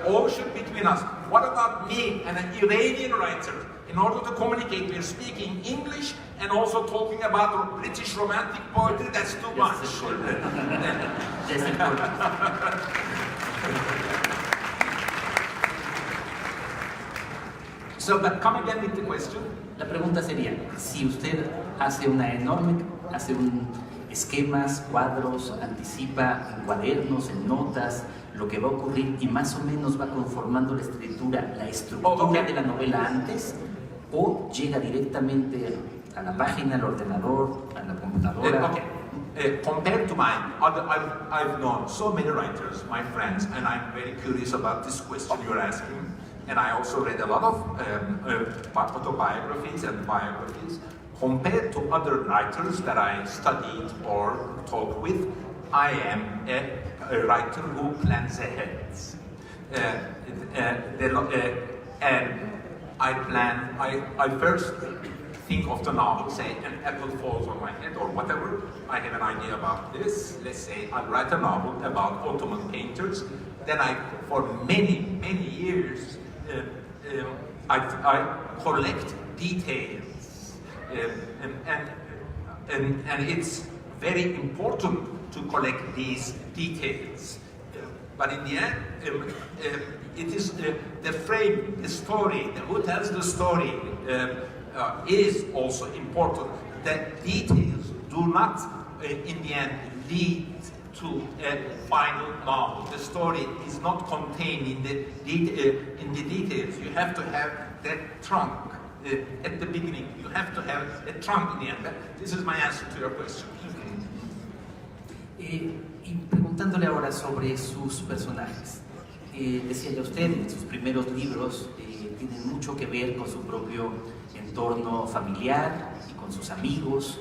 ocean between us. What about me and an Iranian writer? In order to communicate, we are speaking English and also talking about British romantic poetry. That's too much. So, but come again with the question. La pregunta sería, si usted hace esquemas, cuadros, anticipa en cuadernos, en notas, lo que va a ocurrir y más o menos va conformando la estructura de la novela antes, o llega directamente a la página, al ordenador, a la computadora. Compared to mine, I've known so many writers, my friends, and I'm very curious about this question you're asking. And I also read a lot of autobiographies and biographies Compared to other writers that I studied or talked with, I am a writer who plans ahead. And I first think of the novel, say an apple falls on my head or whatever. I have an idea about this. Let's say I write a novel about Ottoman painters. Then for many years, I collect details. And it's very important to collect these details. But in the end, it is the frame, the story, who tells the story is also important. That details do not, in the end, lead to a final novel. The story is not contained in the details. You have to have that trunk at the beginning. You have to have a trunk in the end. This is my answer to your question. Y preguntándole ahora sobre sus personajes. Decía ya usted, en sus primeros libros tienen mucho que ver con su propio entorno familiar y con sus amigos.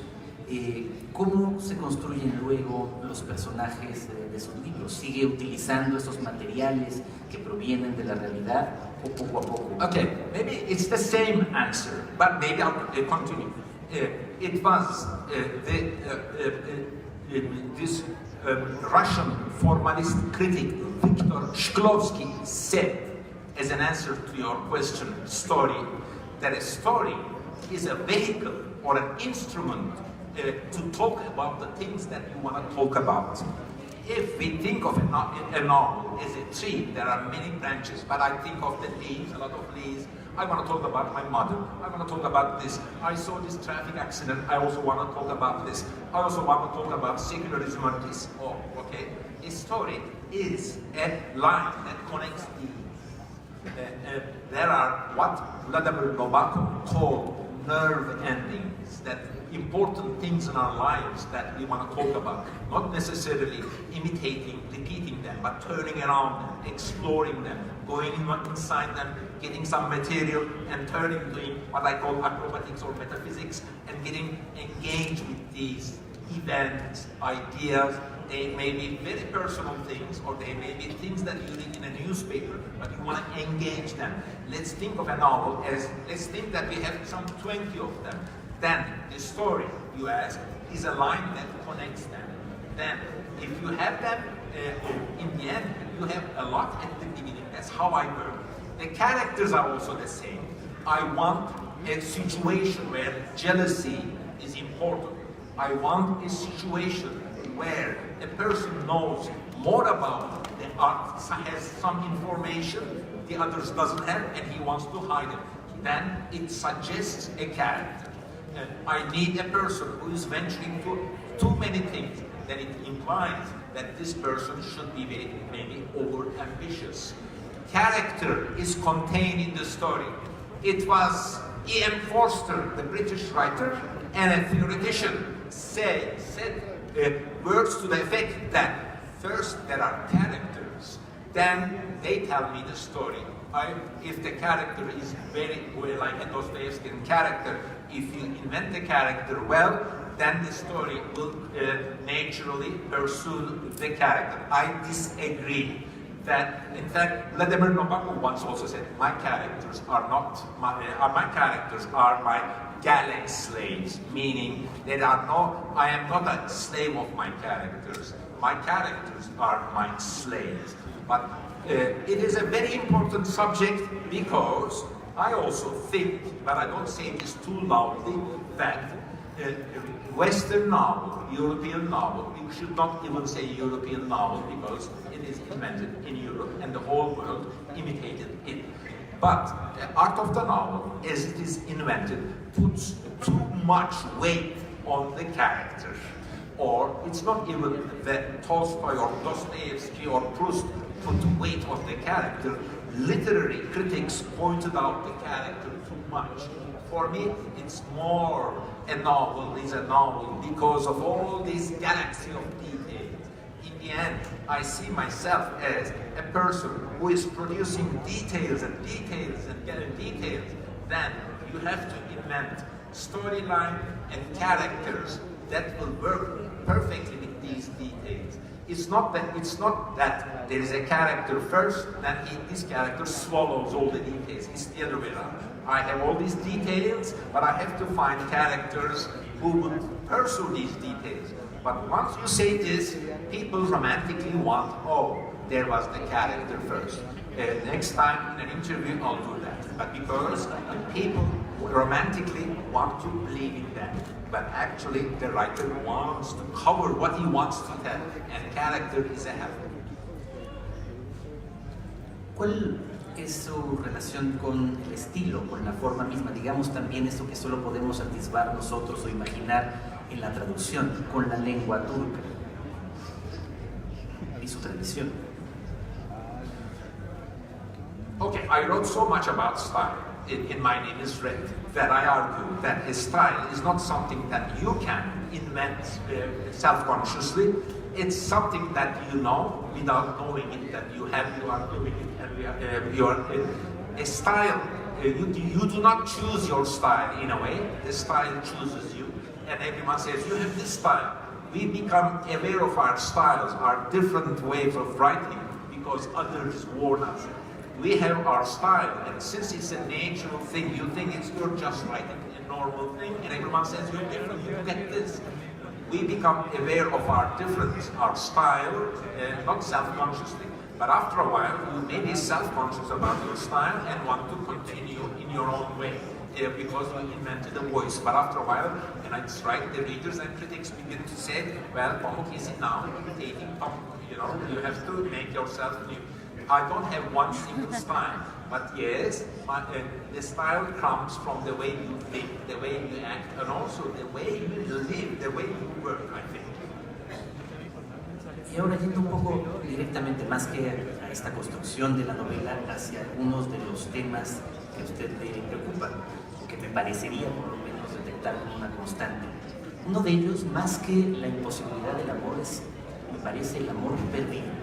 ¿Cómo se construyen luego los personajes de sus libros? ¿Sigue utilizando estos materiales que provienen de la realidad o poco a poco? Okay, maybe it's the same answer, but maybe I'll continue. It was this Russian formalist critic Viktor Shklovsky said, as an answer to your question, story, that a story is a vehicle or an instrument to talk about the things that you want to talk about. If we think of a novel as a tree, there are many branches, but I think of the leaves, a lot of leaves. I want to talk about my mother. I want to talk about this. I saw this traffic accident. I also want to talk about this. I also want to talk about secularism and this. Oh, okay. A story is a line that connects these. There are what Vladimir Nabokov called nerve endings, that important things in our lives that we want to talk about, not necessarily imitating, repeating them, but turning around them, exploring them, going inside them, getting some material and turning to what I call acrobatics or metaphysics, and getting engaged with these events, ideas. They may be very personal things, or they may be things that you read in a newspaper, but you want to engage them. Let's think of a novel as, let's think that we have some 20 of them. Then the story, you ask, is a line that connects them. Then, if you have them in the end, you have a lot at the beginning. That's how I work. The characters are also the same. I want a situation where jealousy is important. I want a situation where a person knows more about the art, has some information the others doesn't have, and he wants to hide it. Then it suggests a character. I need a person who is venturing to too many things. Then it implies that this person should be maybe over-ambitious. Character is contained in the story. It was E.M. Forster, the British writer, and a theoretician said words to the effect that first there are characters, then they tell me the story. If the character is very well, like a Dostoevskian character, if you invent the character well, then the story will naturally pursue the character. I disagree. That, in fact, Vladimir Nabokov once also said, my characters are my galley slaves, meaning I am not a slave of my characters. My characters are my slaves. But it is a very important subject because I also think, but I don't say this too loudly, that Western novel, European novel, we should not even say European novel because it is invented in Europe and the whole world imitated it. But the art of the novel, as it is invented, puts too much weight on the character. Or it's not even that Tolstoy or Dostoevsky or Proust put weight on the character. Literary critics pointed out the character too much. For me, it's more a novel is a novel because of all this galaxy of details. In the end, I see myself as a person who is producing details and details and getting details. Then you have to invent storyline, and characters that will work perfectly with these details. It's not that there is a character first, then this character swallows all the details. It's the other way around. I have all these details, but I have to find characters who would pursue these details. But once you say this, people romantically want, oh, there was the character first. Next time in an interview, I'll do that. But because people romantically want to believe in that. But actually, the writer wants to cover what he wants to tell, and character is a help. ¿Cuál es su relación con el estilo, con la forma misma? Digamos también eso que solo podemos atisbar nosotros o imaginar en la traducción, con la lengua turca y su tradición. Okay, I wrote so much about style in My Name is Red that I argue that a style is not something that you can invent self-consciously. It's something that you know without knowing it, that you are doing it, and a style. You do not choose your style in a way. The style chooses you, and everyone says you have this style. We become aware of our styles, our different ways of writing, because others warn us. We have our style, and since it's a natural thing, you think you're just writing a normal thing, and everyone says you're different, you get this. We become aware of our difference, our style, not self-consciously, but after a while, you may be self-conscious about your style and want to continue in your own way, because you invented a voice. But after a while, and I write, the readers and critics begin to say, well, Pamuk is now imitating Pamuk, you have to make yourself new. I don't have one single style, but yes, the style comes from the way you think, the way you act, and also the way you live, the way you work, I think. Y ahora yendo un poco directamente, más que a esta construcción de la novela, hacia algunos de los temas que a usted le preocupan, o que me parecería por lo menos detectar como una constante. Uno de ellos, más que la imposibilidad del amor, es, me parece, el amor perdido.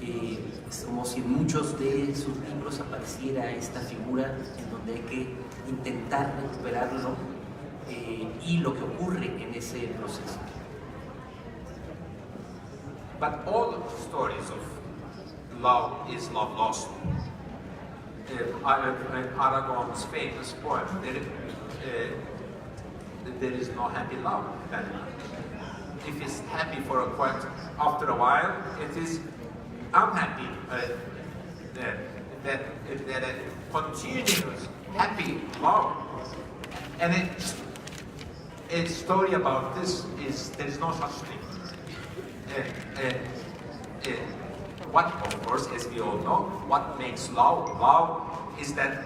Es como si en muchos de sus libros apareciera esta figura en donde hay que intentar recuperarlo y lo que ocurre en ese proceso. But all the stories of love is love lost. Aragon's famous poem, there is no happy love. If it's happy for a quite, after a while, it is unhappy. That a continuous happy love. And a story about this is there is no such thing. What, of course, as we all know, what makes love? Love is that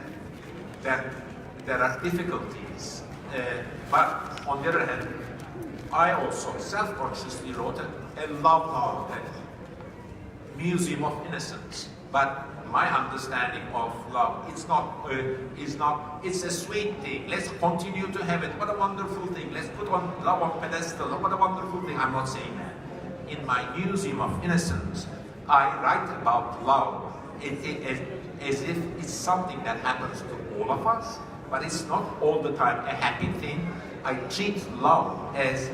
there are difficulties. But on the other hand, I also self-consciously wrote a love novel, a museum of innocence. But my understanding of love, it's a sweet thing. Let's continue to have it. What a wonderful thing. Let's put on love on pedestal. What a wonderful thing. I'm not saying that. In my museum of innocence, I write about love as if it's something that happens to all of us, but it's not all the time a happy thing. I treat love as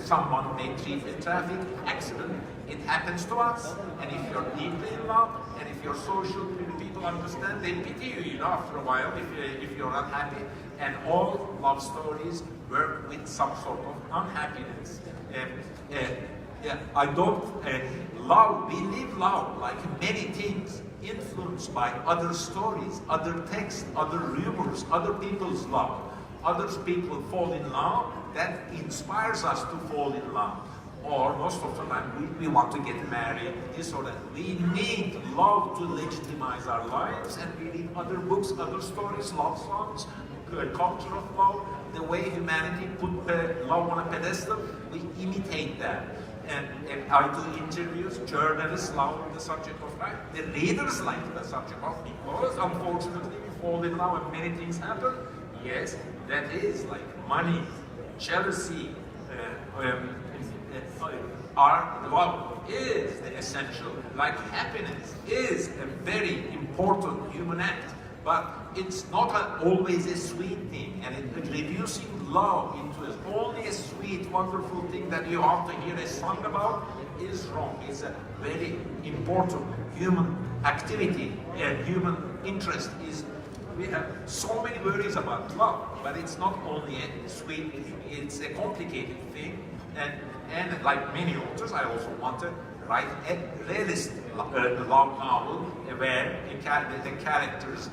someone may treat a traffic accident. It happens to us, and if you're deeply in love, and if you're social, people understand, they pity you, after a while, if you're not happy. And all love stories work with some sort of unhappiness. I don't love, we live love like many things, influenced by other stories, other texts, other rumors, other people's love. Other people fall in love, that inspires us to fall in love. Or most of the time, we want to get married, this or that. We need love to legitimize our lives, and we read other books, other stories, love songs, culture of love, the way humanity put love on a pedestal, we imitate that. And I do interviews, journalists love the subject of life, the readers like the subject of, because unfortunately we fall in love and many things happen. Yes, that is like money, jealousy, our love is the essential, like happiness is a very important human act. But it's not always a sweet thing, and reducing love into only a sweet, wonderful thing that you have to hear a song about is wrong. It's a very important human activity and human interest. We have so many worries about love, but it's not only a sweet thing, it's a complicated thing. And like many authors, I also want to write a realist love novel where the character's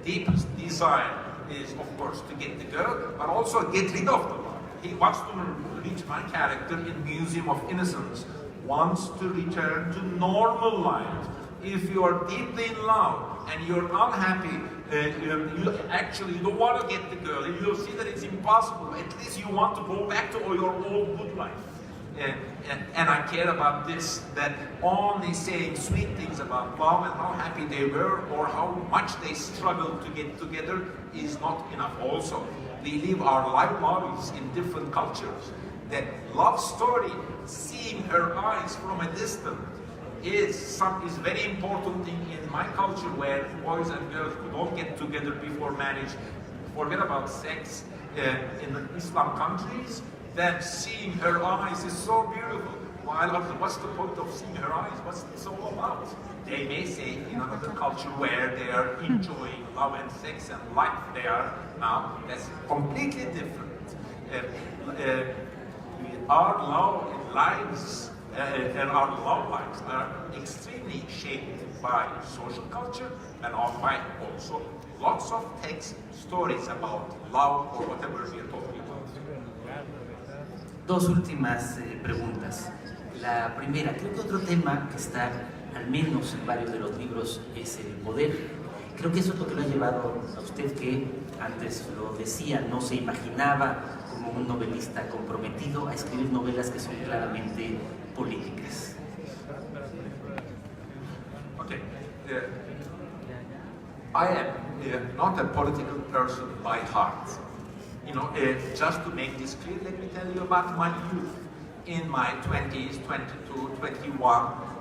deepest desire is, of course, to get the girl, but also get rid of the love. He wants to reach my character in Museum of Innocence, wants to return to normal life. If you are deeply in love and you're unhappy, you actually don't want to get the girl, you'll see that it's impossible. At least you want to go back to your old good life. And I care about this, that only saying sweet things about love and how happy they were or how much they struggled to get together is not enough also. We live our lives in different cultures. That love story, seeing her eyes from a distance, is very important thing in my culture, where boys and girls who don't get together before marriage forget about sex. In the Islam countries, that seeing her eyes is so beautiful. While what's the point of seeing her eyes? What's this all about? They may say in another culture where they are enjoying love and sex and life, they are now, that's completely different. Our love lives and our love lives are extremely shaped by social culture and by also lots of text stories about love or whatever we are talking about. Dos últimas preguntas. La primera, creo que otro tema que está al menos en varios de los libros es el poder. Creo que eso es lo que lo ha llevado a usted, que antes lo decía, no se imaginaba como un novelista comprometido a escribir novelas que son claramente políticas. Okay. I am not a political person by heart. You know, just to make this clear, let me tell you about my youth. In my 20s, 22, 21,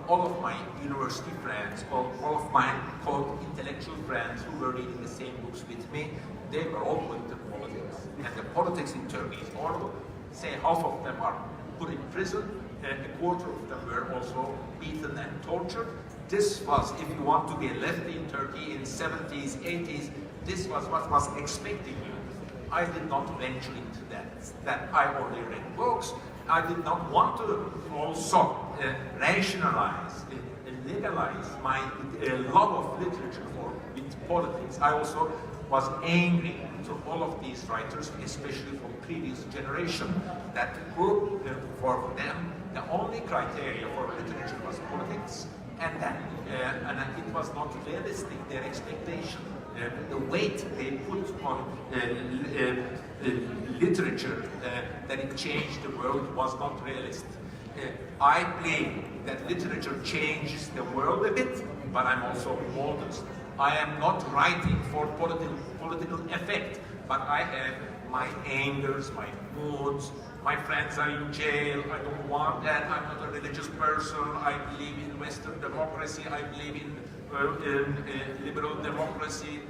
all of my university friends, all of my intellectual friends who were reading the same books with me, they were all going to politics. And the politics in Turkey is horrible. Say half of them are put in prison, and a quarter of them were also beaten and tortured. This was, if you want to be a lefty in Turkey in 70s, 80s, this was what was expecting you. I did not venture into that I only read books. I did not want to also rationalize, legalize my love of literature with politics. I also was angry to all of these writers, especially from previous generation, that for them the only criteria for literature was politics, and it was not realistic, their expectation. The weight they put on literature, that it changed the world, was not realistic. I believe that literature changes the world a bit, but I'm also modest. I am not writing for political effect, but I have my angers, my moods. My friends are in jail. I don't want that. I'm not a religious person. I believe in Western democracy. I believe in liberal democracy.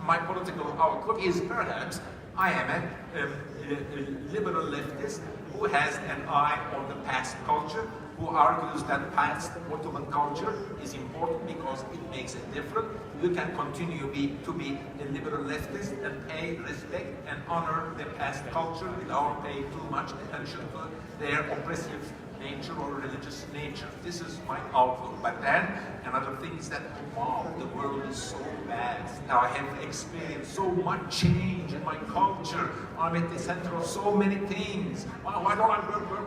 My political outlook is perhaps I am a liberal leftist who has an eye on the past culture, who argues that past Ottoman culture is important because it makes a difference. You can continue to be a liberal leftist and pay respect and honor the past culture without paying too much attention to their oppressive nature or religious nature. This is my outlook. But then another thing is that, wow, the world is so vast. Now I have experienced so much change in my culture. I'm at the center of so many things. Why don't I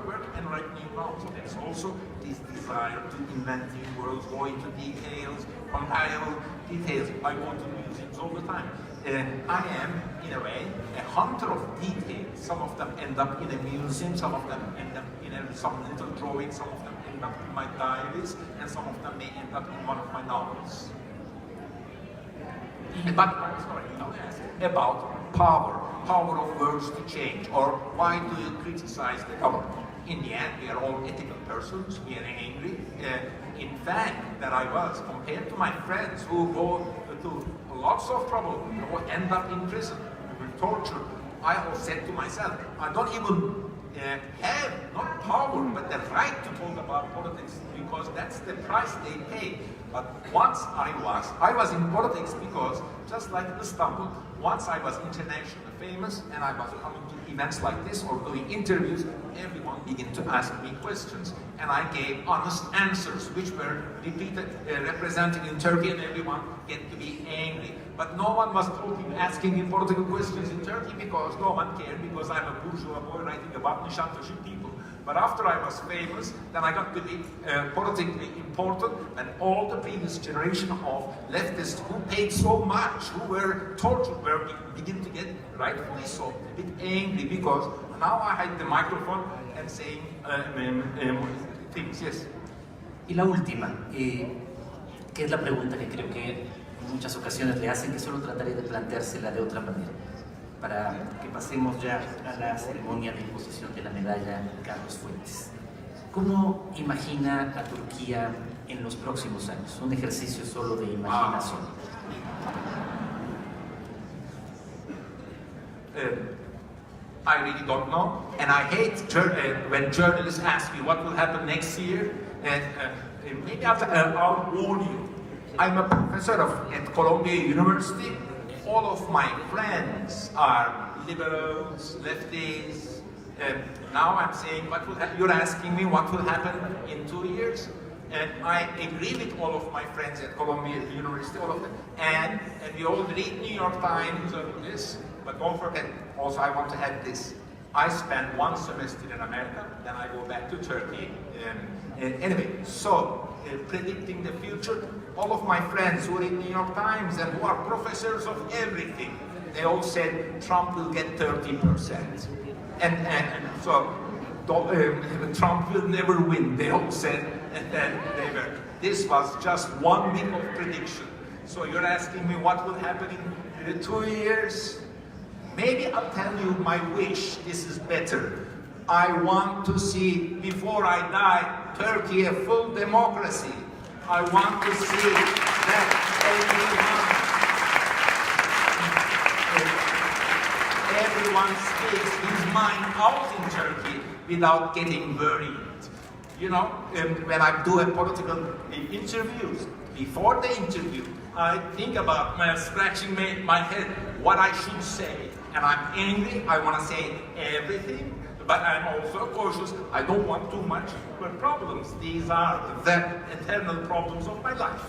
work and write new novels? So there's also this desire to invent new worlds, go into details, compile details. I go to museums all the time. I am, in a way, a hunter of details. Some of them end up in a museum, some of them end up in some little drawing, some of them end up in my diaries, and some of them may end up in one of my novels. But, about power of words to change, or why do you criticize the government? In the end, we are all ethical persons, we are angry. In fact, that I was, compared to my friends who go to lots of trouble, will end up in prison, will torture. I said to myself, I don't even have not power but the right to talk about politics, because that's the price they pay. But once I was in politics because, just like Istanbul, once I was internationally famous and I was coming to events like this or doing interviews, everyone began to ask me questions. And I gave honest answers, which were repeated, represented in Turkey, and everyone get to be angry. But no one was asking me political questions in Turkey because no one cared, because I'm a bourgeois boy writing about Nişantaşı people. But after I was famous, then I got to be politically important, and all the previous generation of leftists who paid so much, who were tortured, were begin to get rightfully so a bit angry, because now I had the microphone and saying things. Yes. Y la última, que es la pregunta que creo que en muchas ocasiones le hacen, que solo trataré de planteársela de otra manera, para que pasemos ya a la ceremonia de imposición de la medalla Carlos Fuentes. ¿Cómo imagina a Turquía en los próximos años? Un ejercicio solo de imaginación. I really don't know, and I hate when journalists ask me what will happen next year, and maybe I'll warn you. I'm a professor at Columbia University. All of my friends are liberals, lefties. Now I'm saying, you're asking me what will happen in 2 years? And I agree with all of my friends at Columbia University, all of them. And we all read New York Times and this, but don't forget, also I want to add this. I spent 1 semester in America, then I go back to Turkey. Anyway, so predicting the future, all of my friends who read New York Times and who are professors of everything, they all said Trump will get 30%. And so Trump will never win, they all said. And then this was just 1 week of prediction. So you're asking me what will happen in 2 years? Maybe I'll tell you my wish. This is better. I want to see, before I die, Turkey a full democracy. I want to see that everyone speaks his mind out in Turkey without getting worried. You know, when I do a political interviews, before the interview, I think about scratching my head what I should say. And I'm angry, I want to say everything, but I'm also cautious. I don't want too much problems. These are the eternal problems of my life.